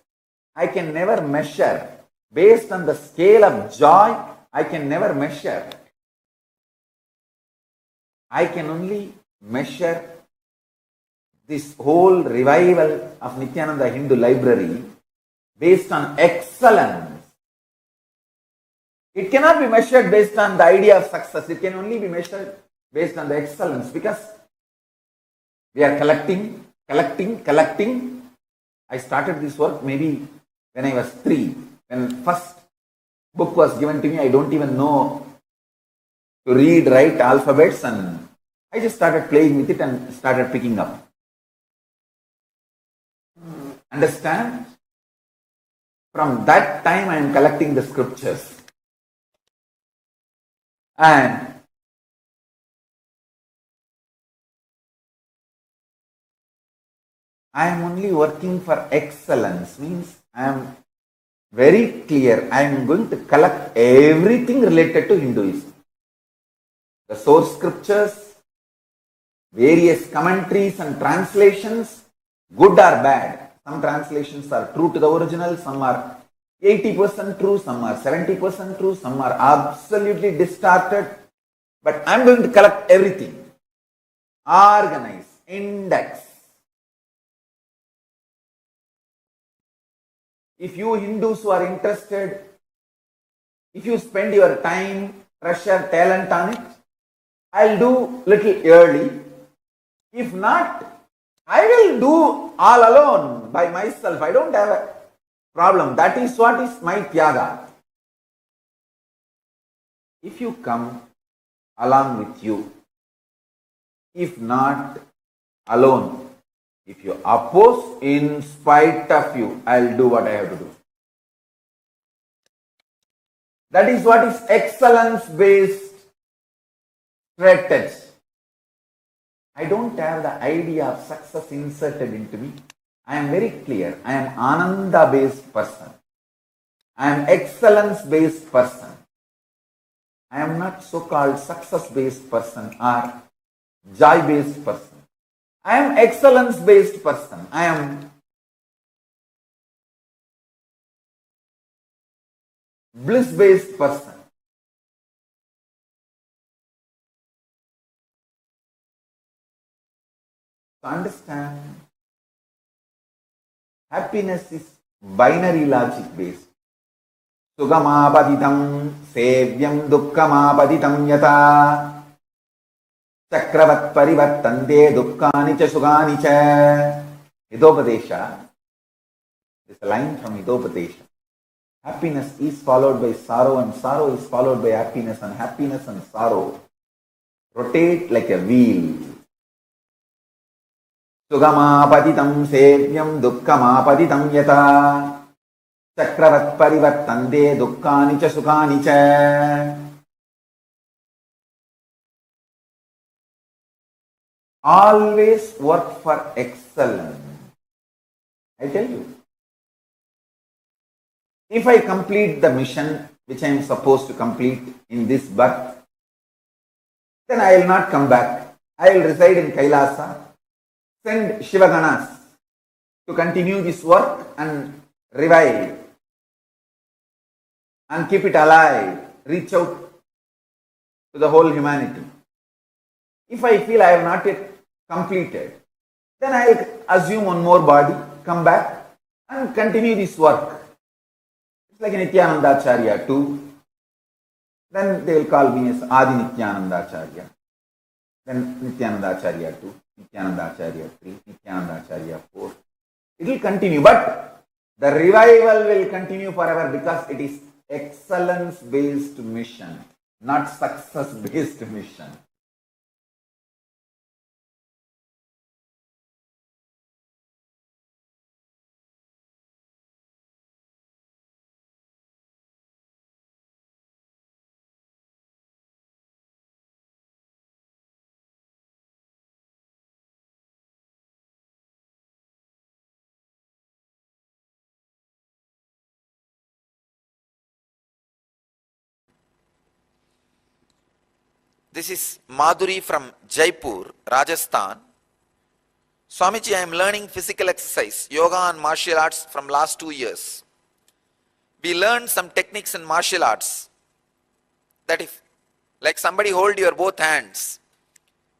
I can never measure. Based on the scale of joy, I can never measure. I can only measure this whole revival of Nithyananda Hindu Library based on excellence. It cannot be measured based on the idea of success. It can only be measured based on the excellence, because we are collecting. I started this work maybe when I was 3. When first book was given to me, I don't even know to read, write alphabets, and I just started playing with it and started picking up. Understand? From that time I am collecting the scriptures. And I am only working for excellence. Means I am very clear. I am going to collect everything related to Hinduism. The source scriptures, various commentaries and translations, good or bad. Some translations are true to the original, some are 80% true, some are 70% true, some are absolutely distorted. But I am going to collect everything, organize, index. If you Hindus who are interested, if you spend your time, treasure, talent on it, I'll do little early. If not, I will do all alone by myself. I don't have a problem. That is what is my tyaga. If you come, along with you. If not, alone. If you oppose, in spite of you, I'll do what I have to do. That is what is excellence-based strategy. I don't have the idea of success inserted into me. I am very clear. I am Ananda-based person. I am excellence-based person. I am not so-called success-based person or joy-based person. I am excellence-based person. I am bliss-based person. So understand, happiness is binary logic-based. Sugamapaditam sevyam dukkhamapaditam yata chakravat parivartante dukkani cha sugani cha. Hidopadesha. This is a line from Hidopadesha. Happiness is followed by sorrow and sorrow is followed by happiness and sorrow rotate like a wheel. Sugamapaditam sevyam dukkhamapaditam yata chakravat parivartante dukkani cha sukani cha. Always work for excellence. I tell you, if I complete the mission which I am supposed to complete in this birth, then I will not come back. I will reside in KAILASA, send Shivaganas to continue this work and revive and keep it alive, reach out to the whole humanity. If I feel I have not yet completed, then I will assume one more body, come back and continue this work. It's like Nithyananda Acharya too. Then they will call me as Adi Nithyananda Acharya. Then Nithyananda Acharya 2, Nithyananda Acharya 3, Nithyananda Acharya 4. It will continue, but the revival will continue forever because it is excellence-based mission, not success-based mission. This is Madhuri from Jaipur, Rajasthan. Swamiji, I am learning physical exercise, yoga and martial arts from last 2 years. We learned some techniques in martial arts that if like somebody hold your both hands,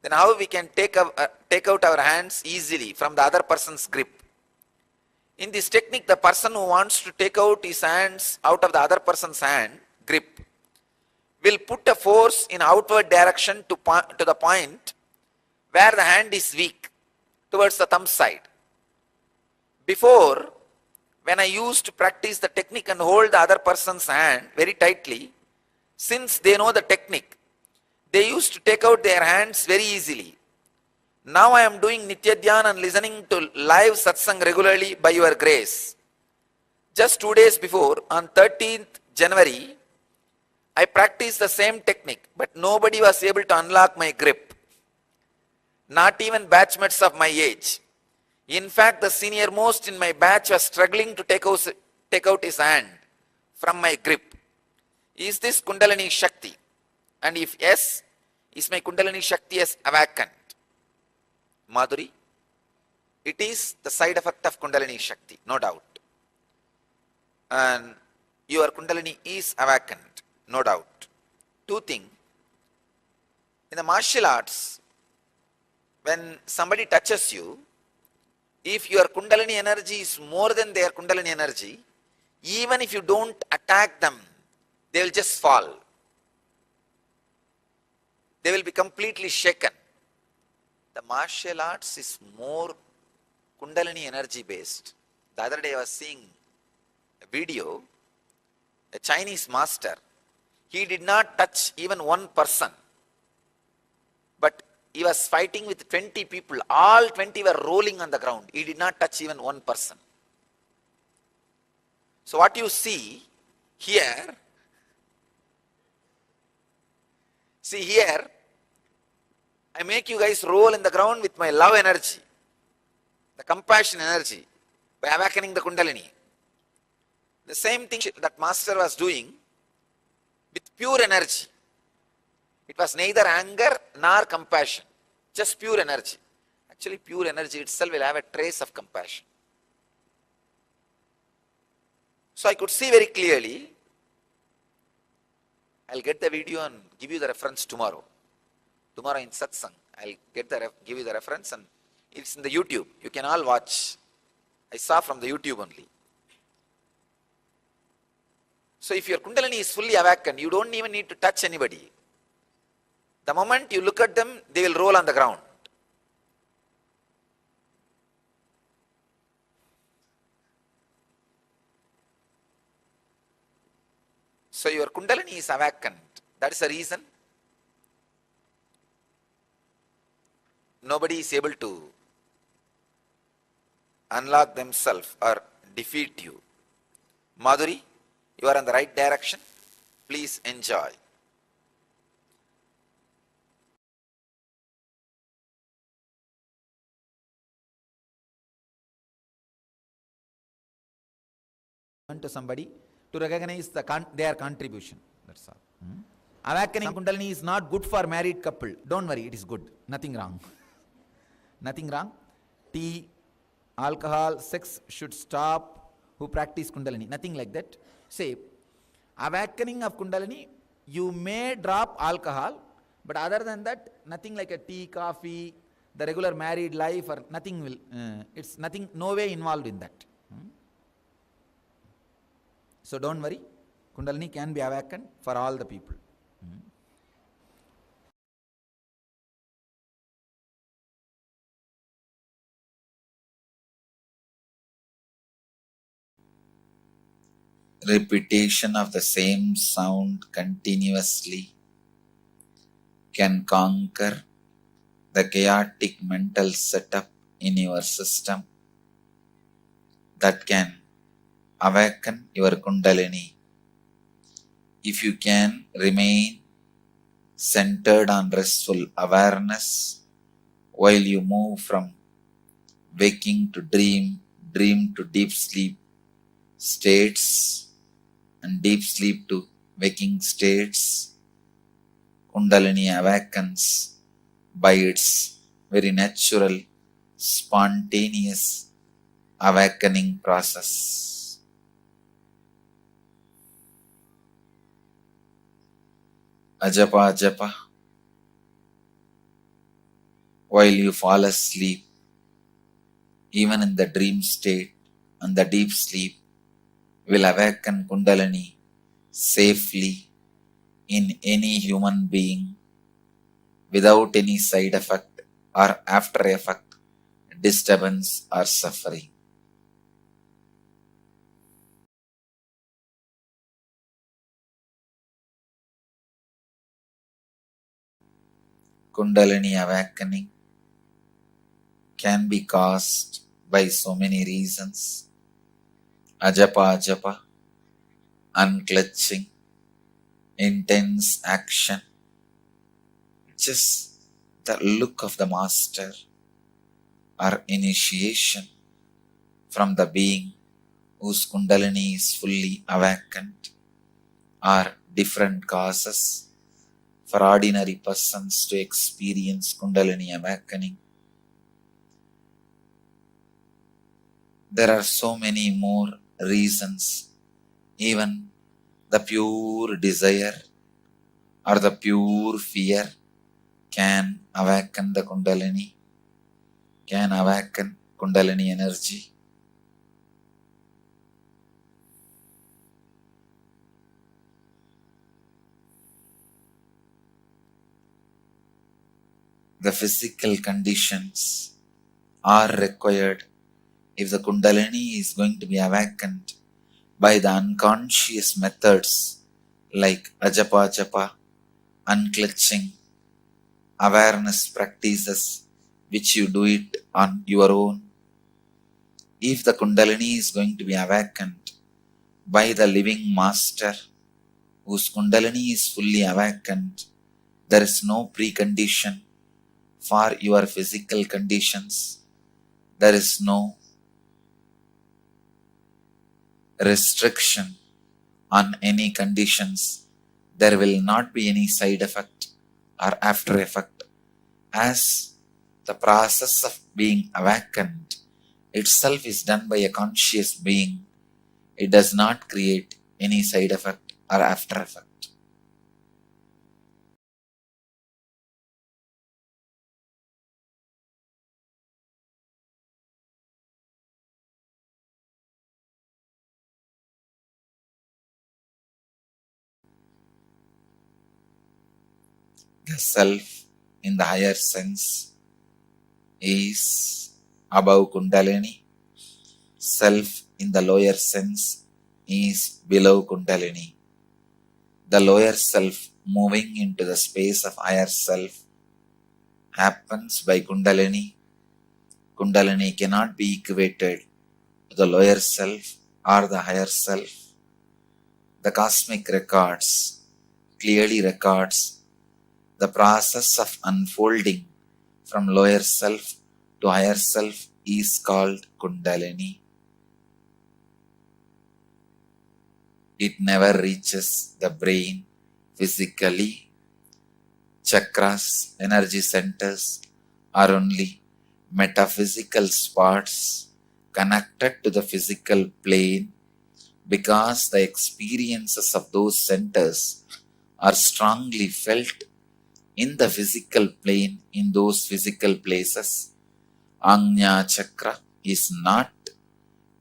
then how we can take out our hands easily from the other person's grip. In this technique, the person who wants to take out his hands out of the other person's hand grip will put a force in outward direction to the point where the hand is weak, towards the thumb side. Before, when I used to practice the technique and hold the other person's hand very tightly, since they know the technique, they used to take out their hands very easily. Now I am doing Nitya Dhyana and listening to live satsang regularly by your grace. Just 2 days before, on 13th January, I practiced the same technique, but nobody was able to unlock my grip. Not even batchmates of my age. In fact, the senior most in my batch was struggling to take out his hand from my grip. Is this Kundalini Shakti? And if yes, is my Kundalini Shakti as awakened? Madhuri, it is the side effect of Kundalini Shakti, no doubt. And your Kundalini is awakened, no doubt. Two things. In the martial arts, when somebody touches you, if your Kundalini energy is more than their Kundalini energy, even if you don't attack them, they will just fall. They will be completely shaken. The martial arts is more Kundalini energy based. The other day I was seeing a video, a Chinese master. He did not touch even one person, but he was fighting with 20 people. All 20 were rolling on the ground. He did not touch even one person. So what you see here, I make you guys roll in the ground with my love energy, the compassion energy. by awakening the Kundalini. The same thing that master was doing with pure energy. It was neither anger nor compassion, just pure energy. Actually, pure energy itself will have a trace of compassion. So I could see very clearly. I'll get the video and give you the reference tomorrow. Tomorrow in satsang, I'll give you the reference, and it's in the YouTube. You can all watch. I saw from the YouTube only. So if your Kundalini is fully awakened, you don't even need to touch anybody. The moment you look at them, they will roll on the ground. So your Kundalini is awakened. That is the reason nobody is able to unlock themselves or defeat you. Madhuri, you are on the right direction. Please enjoy. To somebody to recognize their contribution. That's all. Awakening Kundalini is not good for married couple. Don't worry, it is good. Nothing wrong. Nothing wrong. Tea, alcohol, sex should stop who practice Kundalini. Nothing like that. Say, awakening of Kundalini, you may drop alcohol, but other than that, nothing like a tea, coffee, the regular married life, or nothing will, it's nothing, no way involved in that. So don't worry, Kundalini can be awakened for all the people. Repetition of the same sound continuously can conquer the chaotic mental setup in your system that can awaken your Kundalini. If you can remain centered on restful awareness while you move from waking to dream, dream to deep sleep states, and deep sleep to waking states, Kundalini awakens by its very natural, spontaneous awakening process. Ajapa, while you fall asleep, even in the dream state and the deep sleep, will awaken Kundalini safely in any human being without any side effect or after effect, disturbance or suffering. Kundalini awakening can be caused by so many reasons. Ajapa, unclutching, intense action, just the look of the master, or initiation from the being whose Kundalini is fully awakened, are different causes for ordinary persons to experience Kundalini awakening. There are so many more reasons. Even the pure desire or the pure fear can awaken the Kundalini, can awaken Kundalini energy. The physical conditions are required if the Kundalini is going to be awakened by the unconscious methods like ajapa, unclutching, awareness practices which you do it on your own. If the Kundalini is going to be awakened by the living master whose Kundalini is fully awakened, there is no precondition for your physical conditions. There is no restriction on any conditions, there will not be any side effect or after effect, as the process of being awakened itself is done by a conscious being. It does not create any side effect or after effect. The self in the higher sense is above Kundalini. Self in the lower sense is below Kundalini. The lower self moving into the space of higher self happens by Kundalini. Kundalini cannot be equated to the lower self or the higher self. The cosmic records clearly records the process of unfolding from lower self to higher self is called Kundalini. It never reaches the brain physically. Chakras, energy centers, are only metaphysical spots connected to the physical plane, because the experiences of those centers are strongly felt in the physical plane, in those physical places. Ajna chakra is not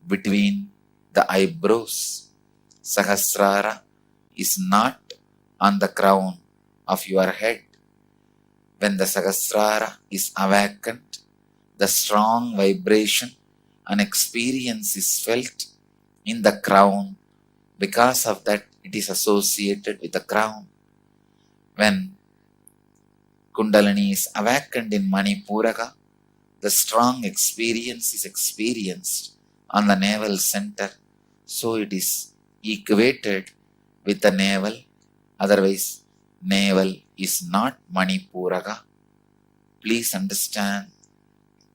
between the eyebrows. Sahasrara is not on the crown of your head. When the Sahasrara is awakened, the strong vibration and experience is felt in the crown. Because of that, it is associated with the crown. When Kundalini is awakened in Manipuraka, the strong experience is experienced on the navel center. So it is equated with the navel. Otherwise, navel is not Manipuraka. Please understand,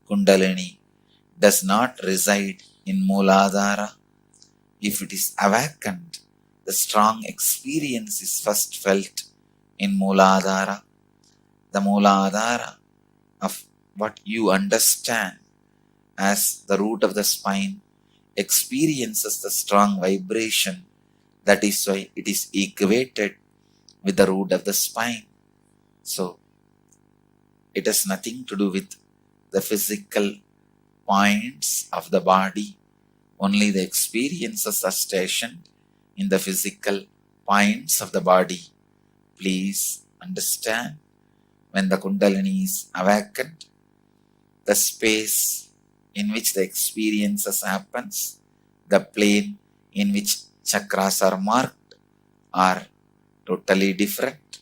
Kundalini does not reside in Mooladhara. If it is awakened, the strong experience is first felt in Mooladhara. The Mooladhara of what you understand as the root of the spine experiences the strong vibration. That is why it is equated with the root of the spine. So, it has nothing to do with the physical points of the body. Only the experiences are stationed in the physical points of the body. Please understand, when the Kundalini is awakened, the space in which the experiences happens, the plane in which chakras are marked, are totally different.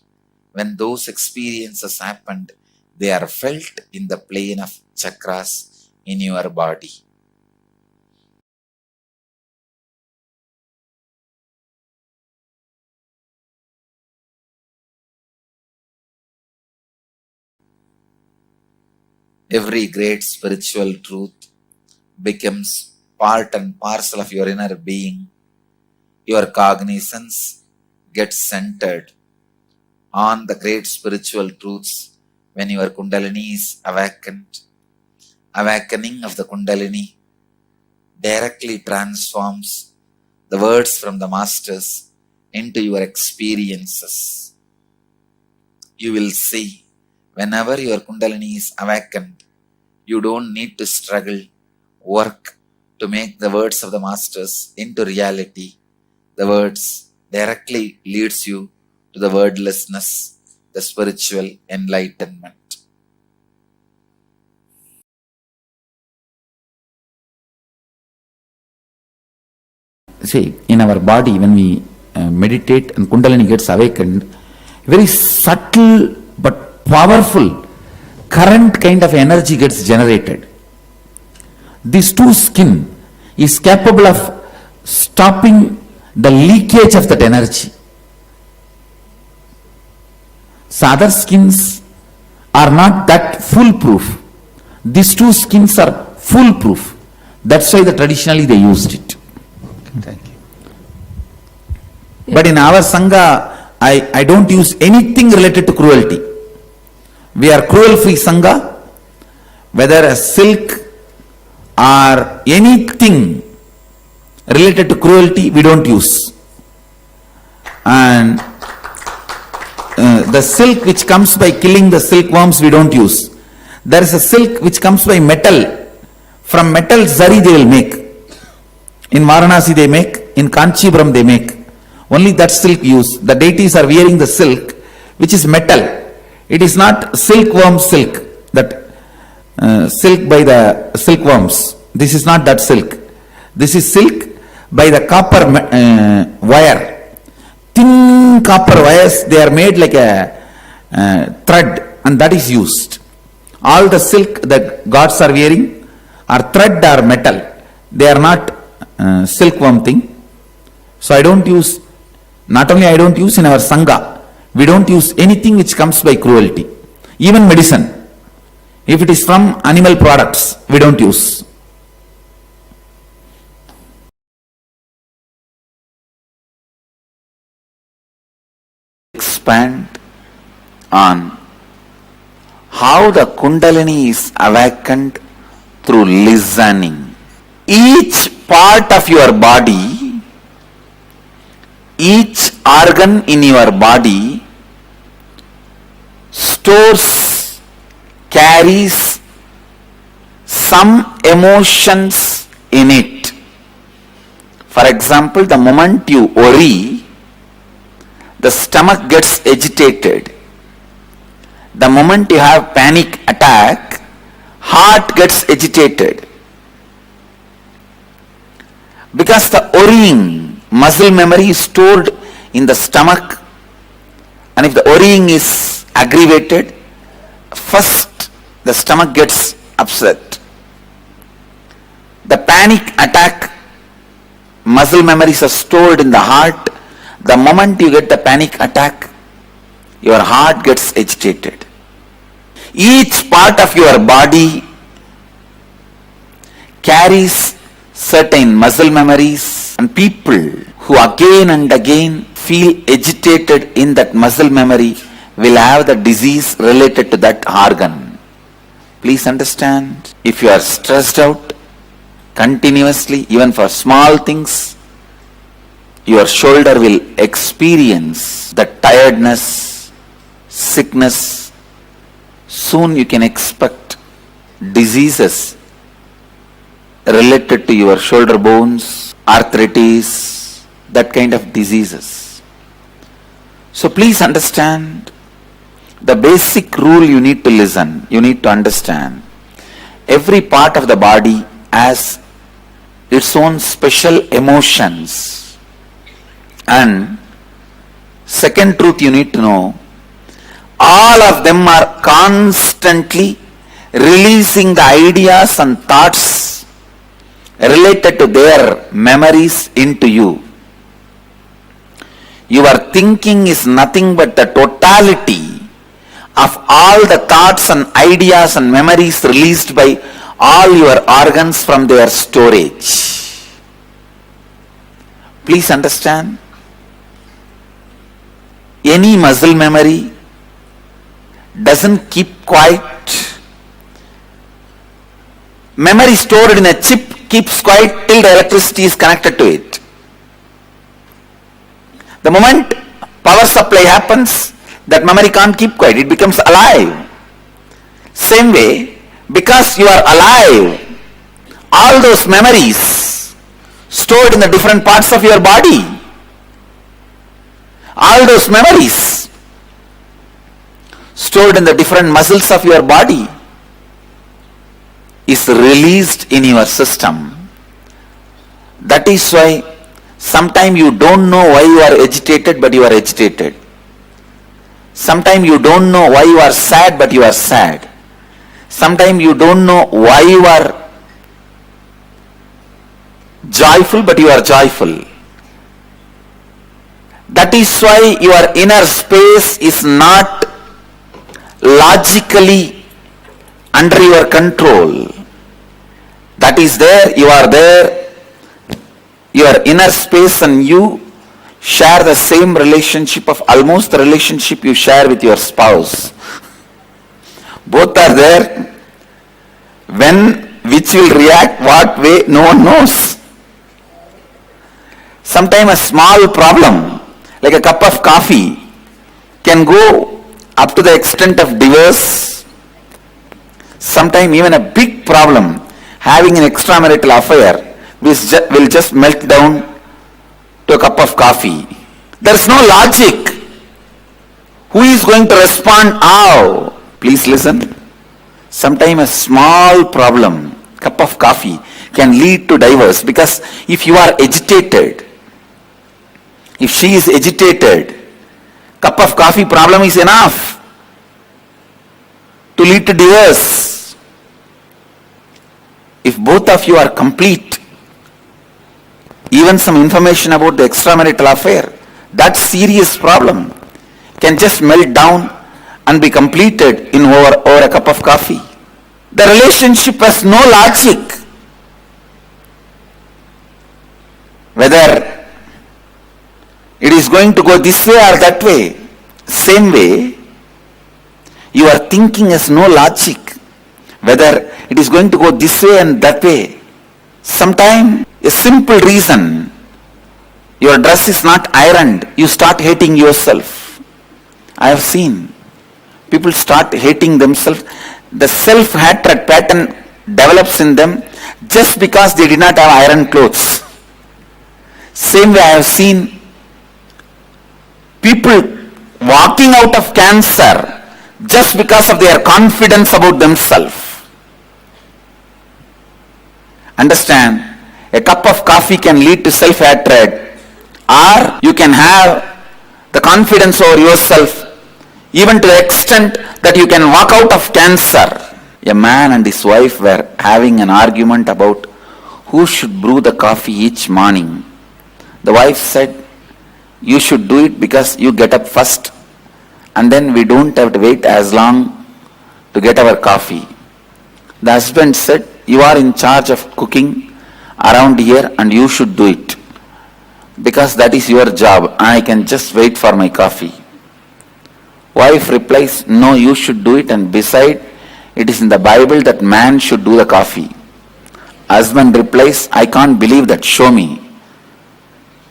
When those experiences happened, they are felt in the plane of chakras in your body. Every great spiritual truth becomes part and parcel of your inner being. Your cognizance gets centered on the great spiritual truths when your Kundalini is awakened. Awakening of the Kundalini directly transforms the words from the masters into your experiences. You will see, whenever your Kundalini is awakened, you don't need to struggle, work to make the words of the masters into reality. The words directly leads you to the wordlessness, the spiritual enlightenment. See, in our body, when we meditate and Kundalini gets awakened, very subtle but powerful current kind of energy gets generated. This two skin is capable of stopping the leakage of that energy. So other skins are not that foolproof. These two skins are foolproof. That's why traditionally they used it. Thank you. But in our Sangha, I don't use anything related to cruelty. We are cruel-free Sangha. Whether a silk or anything related to cruelty, we don't use. And the silk which comes by killing the silkworms, we don't use. There is a silk which comes by metal. From metal, zari they will make. In Varanasi they make, in Kanchipuram they make. Only that silk used. The deities are wearing the silk, which is metal. It is not silkworm silk, that silk by the silkworms. This is not that silk. This is silk by the copper wire. Thin copper wires, they are made like a thread, and that is used. All the silk that gods are wearing are thread or metal. They are not silkworm thing. So I don't use, not only I don't use in our Sangha, we don't use anything which comes by cruelty. Even medicine. If it is from animal products, we don't use. Expand on how the Kundalini is awakened through listening. Each part of your body, each organ in your body stores, carries some emotions in it. For example, the moment you worry, the stomach gets agitated. The moment you have panic attack, heart gets agitated. Because the worrying muscle memory is stored in the stomach, and if the worrying is aggravated, first the stomach gets upset. The panic attack muscle memories are stored in the heart. The moment you get the panic attack, your heart gets agitated. Each part of your body carries certain muscle memories, and people who again and again feel agitated in that muscle memory will have the disease related to that organ. Please understand, if you are stressed out continuously, even for small things, your shoulder will experience the tiredness, sickness. Soon you can expect diseases related to your shoulder bones, arthritis, that kind of diseases. So please understand the basic rule. You need to listen, you need to understand. Every part of the body has its own special emotions. And second truth you need to know, all of them are constantly releasing the ideas and thoughts related to their memories into you. Your thinking is nothing but the totality of all the thoughts and ideas and memories released by all your organs from their storage. Please understand, any muscle memory doesn't keep quiet. Memory stored in a chip keeps quiet till the electricity is connected to it. The moment power supply happens, that memory can't keep quiet, it becomes alive. Same way, because you are alive, all those memories stored in the different parts of your body, all those memories stored in the different muscles of your body is released in your system. That is why sometimes you don't know why you are agitated, but you are agitated. Sometimes you don't know why you are sad, but you are sad. Sometimes you don't know why you are joyful, but you are joyful. That is why your inner space is not logically under your control. That is there, you are there. Your inner space and you share the same relationship of almost the relationship you share with your spouse. Both are there. When, which will react what way, no one knows. Sometimes a small problem, like a cup of coffee, can go up to the extent of divorce. Sometimes even a big problem, having an extramarital affair, will just melt down to a cup of coffee. There's no logic. Who is going to respond how? Please listen. Sometimes a small problem, cup of coffee, can lead to divorce, because if you are agitated, if she is agitated, cup of coffee problem is enough to lead to divorce. If both of you are complete, even some information about the extramarital affair, that serious problem can just melt down and be completed in over a cup of coffee. The relationship has no logic. Whether it is going to go this way or that way, same way, your thinking has no logic. Whether it is going to go this way and that way. Sometimes a simple reason, your dress is not ironed, you start hating yourself. I have seen people start hating themselves. The self-hatred pattern develops in them just because they did not have iron clothes. Same way I have seen people walking out of cancer just because of their confidence about themselves. Understand, a cup of coffee can lead to self-hatred, or you can have the confidence over yourself even to the extent that you can walk out of cancer. A man and his wife were having an argument about who should brew the coffee each morning. The wife said, you should do it because you get up first and then we don't have to wait as long to get our coffee. The husband said, you are in charge of cooking around here and you should do it because that is your job. I can just wait for my coffee. Wife replies, no, you should do it, and beside, it is in the Bible that man should do the coffee. Husband replies, I can't believe that, show me.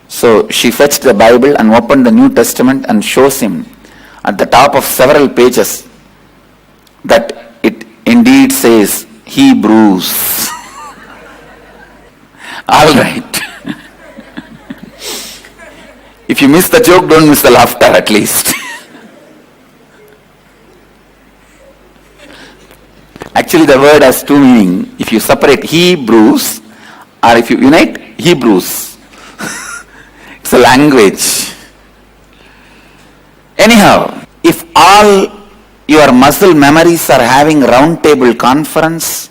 So she fetched the Bible and opened the New Testament and shows him at the top of several pages that it indeed says, he brews. All right. If you miss the joke, don't miss the laughter at least. Actually, the word has two meanings. If you separate Hebrews, or if you unite Hebrews, it's a language. Anyhow, if all your muscle memories are having round table conference,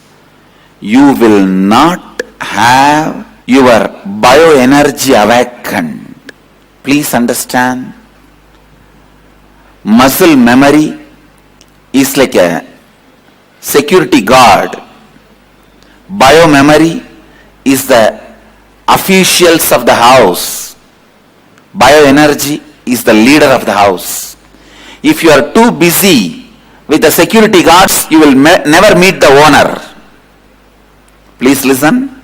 you will not have your bioenergy awakened. Please understand, muscle memory is like a security guard. Biomemory is the officials of the house. Bioenergy is the leader of the house. If you are too busy with the security guards, you will never meet the owner. Please listen.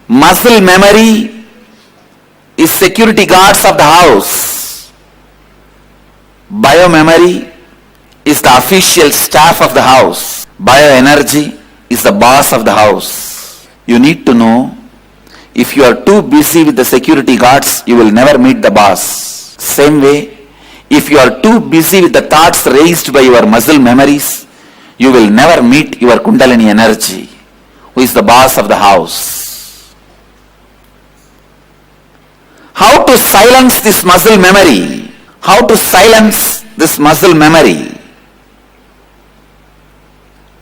Muscle memory is security guards of the house. Biomemory is the official staff of the house. Bioenergy is the boss of the house. You need to know, if you are too busy with the security guards, you will never meet the boss. Same way, if you are too busy with the thoughts raised by your muscle memories, you will never meet your Kundalini energy, who is the boss of the house. How to silence this muscle memory? How to silence this muscle memory?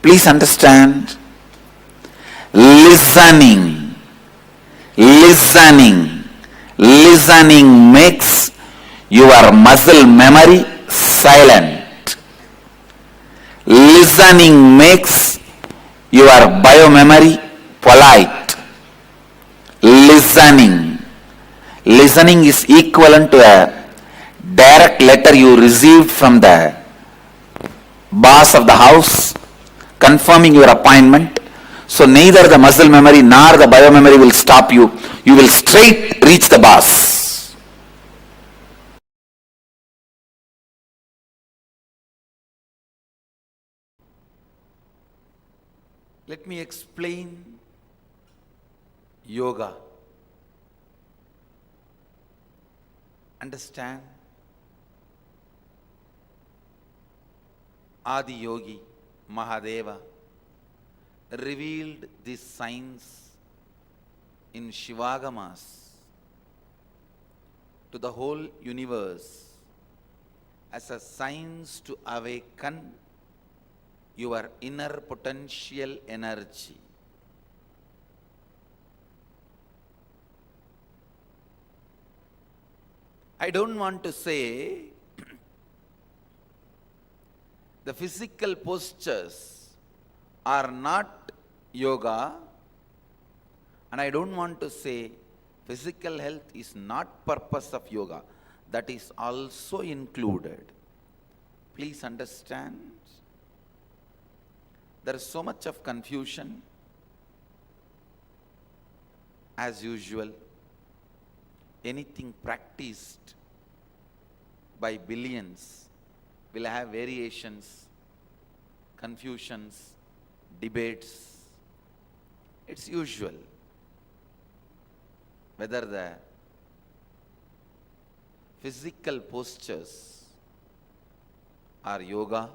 Please understand, listening makes your muscle memory silent. Listening makes your biomemory polite. Listening Listening is equivalent to a direct letter you received from the boss of the house confirming your appointment. So neither the muscle memory nor the bio memory will stop you. You will straight reach the boss. Let me explain yoga. Understand? Adi Yogi Mahadeva revealed this science in Shivagamas to the whole universe as a science to awaken your inner potential energy. I don't want to say the physical postures are not yoga, and I don't want to say physical health is not purpose of yoga. That is also included. Please understand, there is so much of confusion as usual. Anything practiced by billions will have variations, confusions, debates. It's usual. Whether the physical postures are yoga,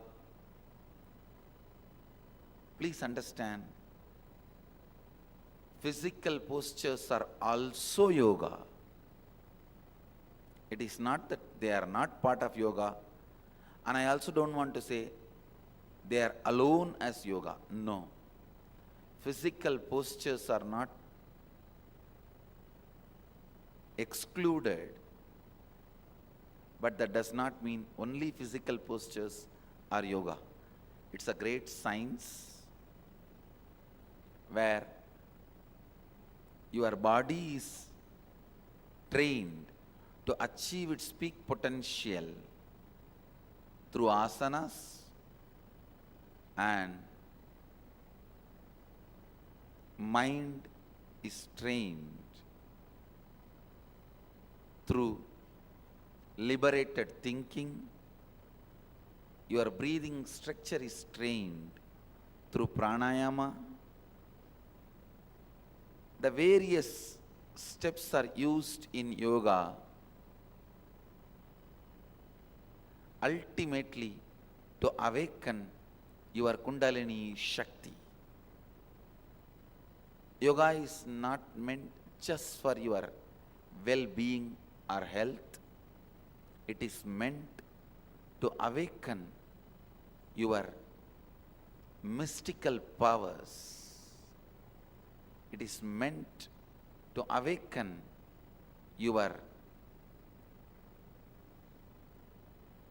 please understand, physical postures are also yoga. It is not that they are not part of yoga, and I also don't want to say they are alone as yoga. No. Physical postures are not excluded, but that does not mean only physical postures are yoga. It's a great science where your body is trained to achieve its peak potential through asanas and mind is trained through liberated thinking. Your breathing structure is trained through pranayama. The various steps are used in yoga ultimately to awaken your Kundalini Shakti. Yoga is not meant just for your well-being or health. It is meant to awaken your mystical powers. It is meant to awaken your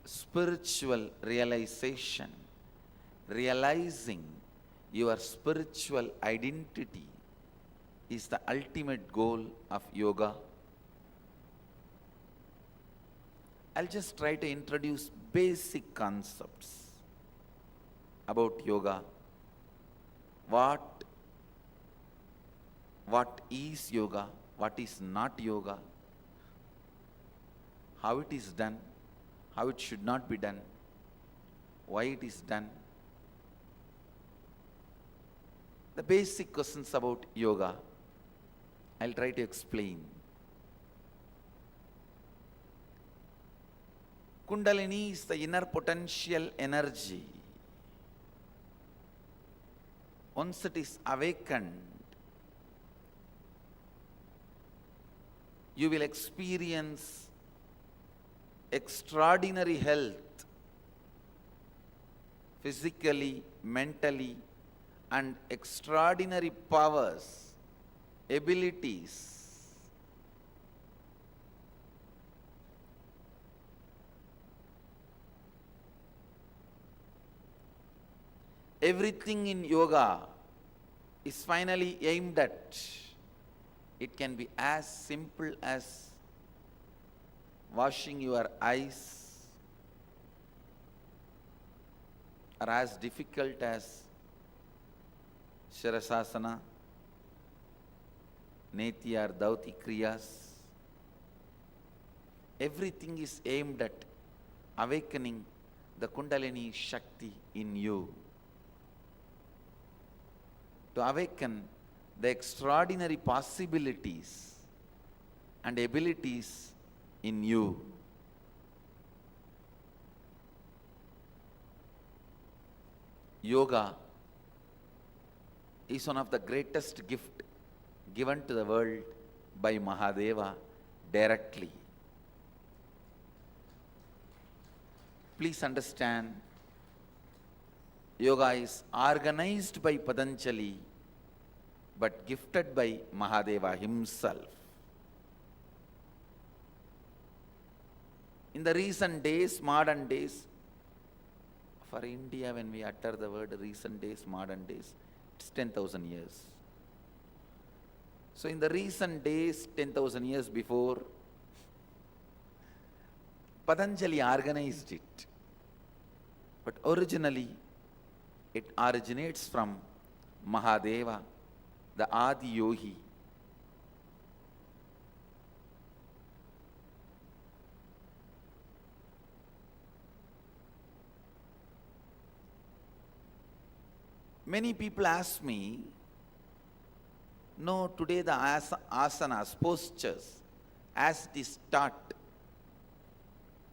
spiritual realization, realizing your spiritual identity is the ultimate goal of yoga. I'll just try to introduce basic concepts about yoga. What is yoga? What is not yoga? How it is done? How it should not be done? Why it is done? The basic questions about yoga, I'll try to explain. Kundalini is the inner potential energy. Once it is awakened, you will experience extraordinary health, physically, mentally, and extraordinary powers, abilities. Everything in yoga is finally aimed at. It can be as simple as washing your eyes are as difficult as Shirasasana, Neti or Dauti Kriyas. Everything is aimed at awakening the Kundalini Shakti in you. To awaken the extraordinary possibilities and abilities in you. Yoga is one of the greatest gifts given to the world by Mahadeva directly. Please understand, yoga is organized by Patanjali but gifted by Mahadeva himself. In the recent days, modern days, for India, when we utter the word recent days, modern days, it's 10,000 years. So in the recent days, 10,000 years before, Patanjali organized it. But originally, it originates from Mahadeva, the Adi Yogi. Many people ask me, no, today the asanas, postures, as it is taught,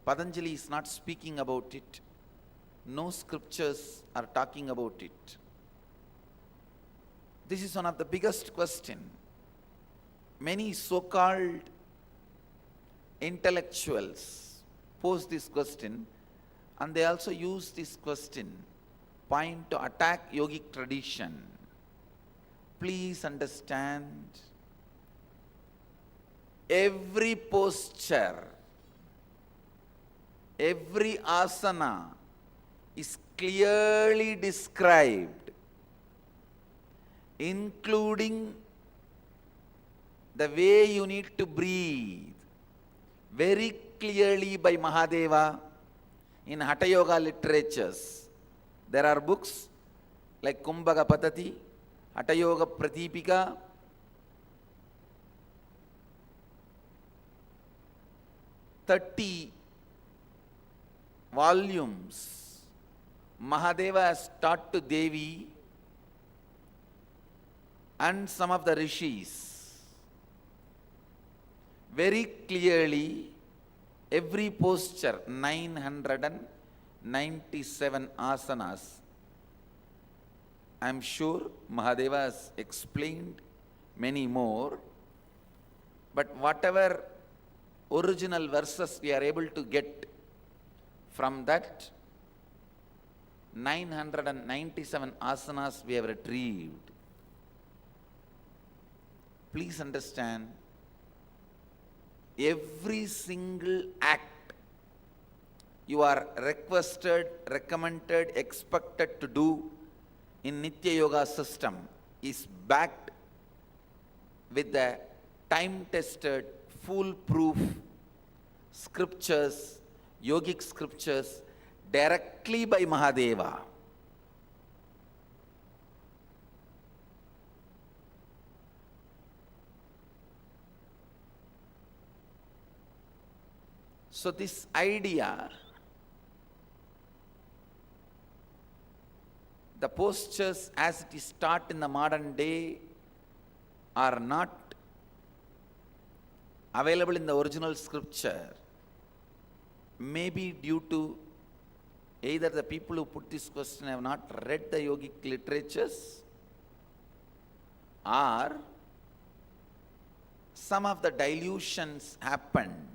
Patanjali is not speaking about it. No scriptures are talking about it. This is one of the biggest questions. Many so-called intellectuals pose this question, and they also use this question point to attack yogic tradition. Please understand, every posture, every asana is clearly described, including the way you need to breathe, very clearly by Mahadeva in Hatha Yoga literatures. There are books like Kumbhaka Patati, Hatha Yoga Pratipika, "30 volumes Mahadeva has taught to Devi and some of the rishis. Very clearly, every posture, 997 asanas. I am sure Mahadeva has explained many more, but whatever original verses we are able to get from that 997 asanas we have retrieved. Please understand, every single act you are requested, recommended, expected to do in Nitya Yoga system is backed with the time-tested, foolproof scriptures, yogic scriptures, directly by Mahadeva. So this idea, the postures as it is taught in the modern day are not available in the original scripture, maybe due to either the people who put this question have not read the yogic literatures, or some of the dilutions happened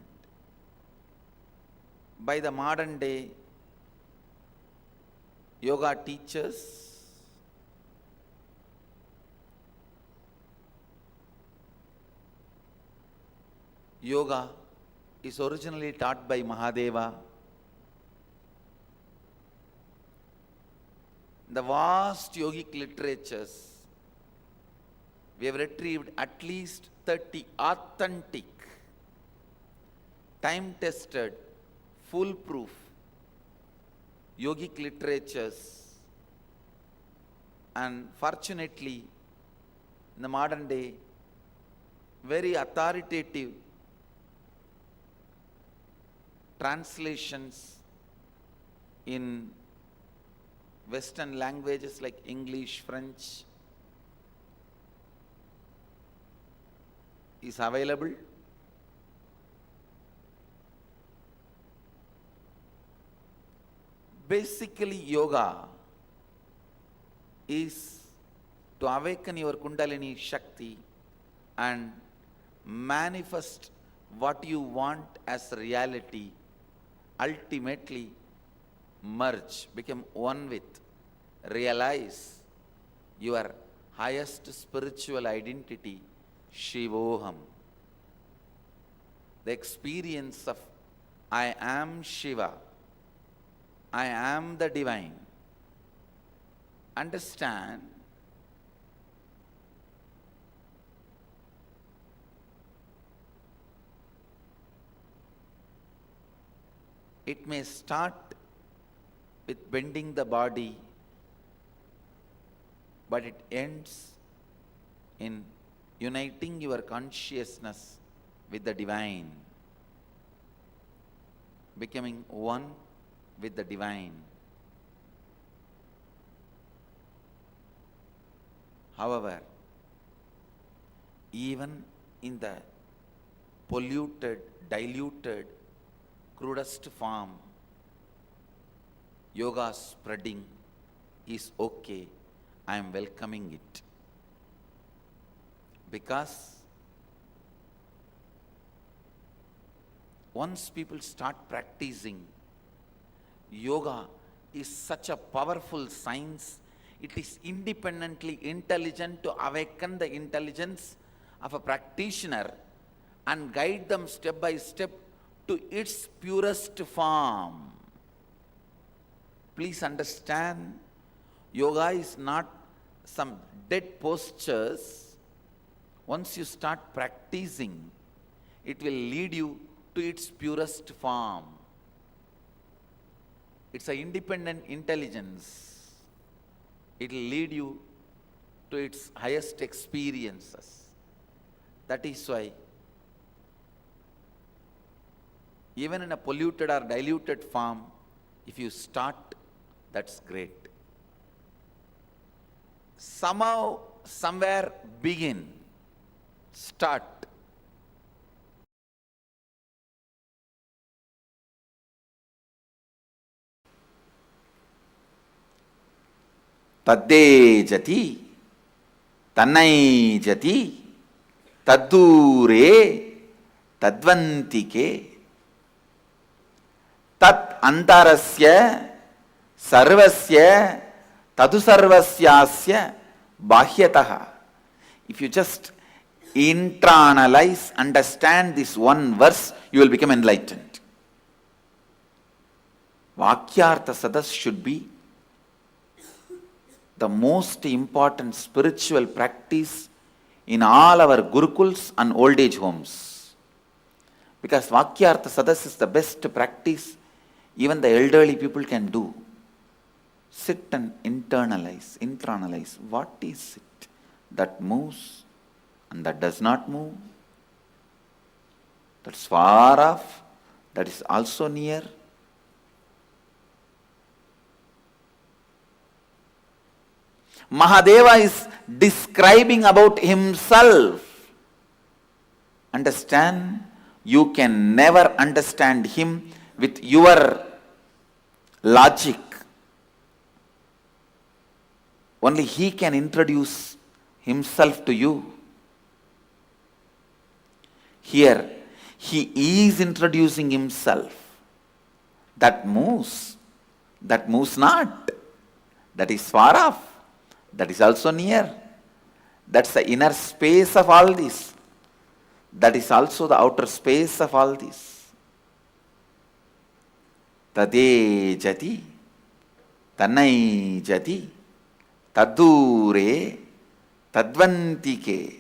by the modern day yoga teachers. Yoga is originally taught by Mahadeva. The vast yogic literatures, we have retrieved at least 30 authentic time-tested, foolproof yogic literatures, and fortunately, in the modern day, very authoritative translations in Western languages like English, French is available. Basically, yoga is to awaken your Kundalini Shakti and manifest what you want as reality, ultimately merge, become one with, realize your highest spiritual identity, Shivoham. The experience of I am Shiva, I am the divine. Understand, it may start with bending the body, but it ends in uniting your consciousness with the divine, becoming one with the divine. However, even in the polluted, diluted, crudest form, yoga spreading is okay. I am welcoming it. Because once people start practicing, yoga is such a powerful science. It is independently intelligent to awaken the intelligence of a practitioner and guide them step by step to its purest form. Please understand, yoga is not some dead postures. Once you start practicing, it will lead you to its purest form. It's an independent intelligence. It will lead you to its highest experiences. That is why, even in a polluted or diluted form, if you start, that's great. Somehow, somewhere begin, start. Tadde jati, tannai jati, taddure, tadvantike, tat antarasya, sarvasya, tadusarvasyasya, bahyataha. If you just internalize, understand this one verse, you will become enlightened. Vakyartha sadas should be the most important spiritual practice in all our gurukuls and old age homes. Because Vakyartha Sadas is the best practice even the elderly people can do. Sit and internalize. What is it that moves and that does not move? That's far off, that is also near. Mahadeva is describing about himself. Understand, you can never understand him with your logic. Only he can introduce himself to you. Here, he is introducing himself. That moves not. That is far off. That is also near. That's the inner space of all this. That is also the outer space of all this. Tade jati, tannai jati, taddure, tadvantike.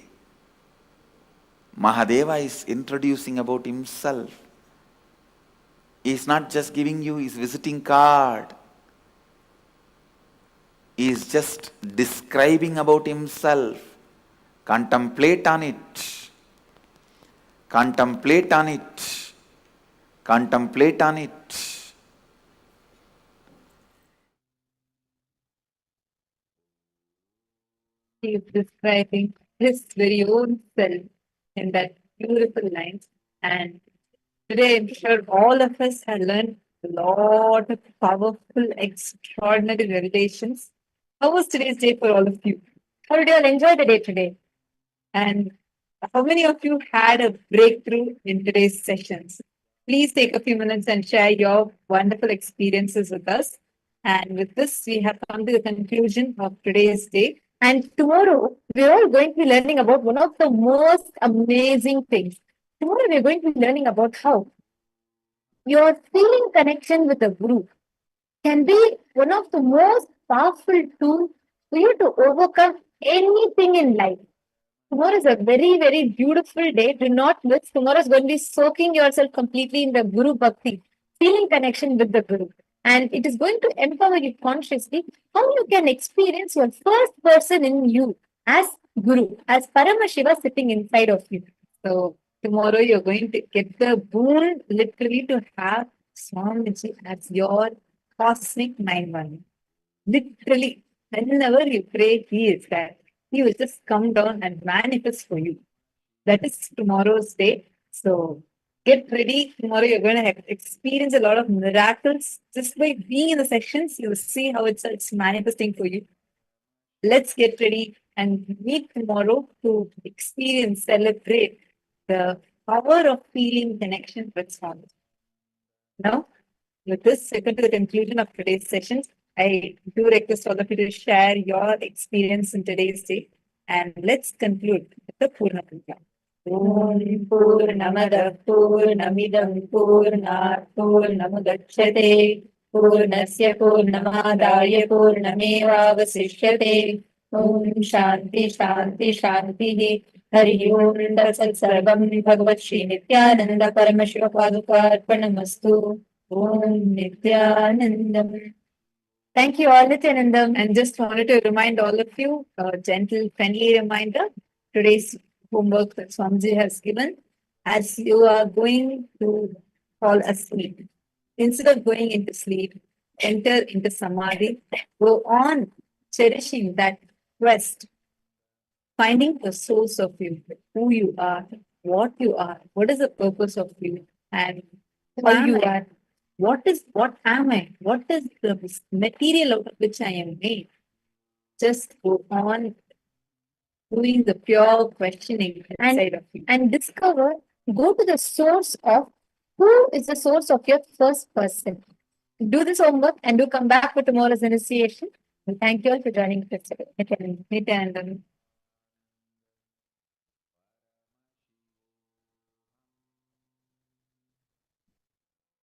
Mahadeva is introducing about himself. He is not just giving you his visiting card. He is just describing about himself. Contemplate on it. Contemplate on it. Contemplate on it. He is describing his very own self in that beautiful lines. And today, I'm sure all of us have learned a lot of powerful, extraordinary revelations. How was today's day for all of you? How did you all enjoy the day today? And how many of you had a breakthrough in today's sessions? Please take a few minutes and share your wonderful experiences with us. And with this, we have come to the conclusion of today's day. And tomorrow, we're all going to be learning about one of the most amazing things. Tomorrow, we're going to be learning about how your feeling connection with the Guru can be one of the most powerful tools for you to overcome anything in life. Tomorrow is a very, very beautiful day. Do not miss. Tomorrow is going to be soaking yourself completely in the Guru Bhakti, feeling connection with the Guru. And it is going to empower you consciously how you can experience your first person in you as Guru, as Paramashiva sitting inside of you. So tomorrow you're going to get the boon literally to have Swamiji as your cosmic 9-1. Literally, whenever you pray, he is there. He will just come down and manifest for you. That is tomorrow's day. So get ready. Tomorrow you're going to experience a lot of miracles. Just by being in the sessions, you'll see how it's manifesting for you. Let's get ready and meet tomorrow to experience, celebrate the power of feeling connection with Swami. Now, with this, we come to the conclusion of today's session. I do request all of you to share your experience in today's day. And let's conclude with the Purna Puja. Om Purnamada Purnamidam Purnat Purnamudachyate Purnasya Purnamadaya Purnamevavasishyate Om Shanti Shanti Shanti Hari Om Tasat Sarvam Bhagavat Shri Nithyananda Paramashivoham Level-3 Om Nithyanandam. Thank you all, Nithyananda. And just wanted to remind all of you, a gentle, friendly reminder, today's homework that Swamiji has given, as you are going to fall asleep, instead of going into sleep, enter into Samadhi, go on cherishing that quest, finding the source of you, who you are, what is the purpose of you, and how you are. What am I? What is the material out of which I am made? Just go on doing the pure questioning inside of you. And discover, go to the source of who is the source of your first person. Do this homework and do come back for tomorrow's initiation. Thank you all for joining us today. Nithyananda.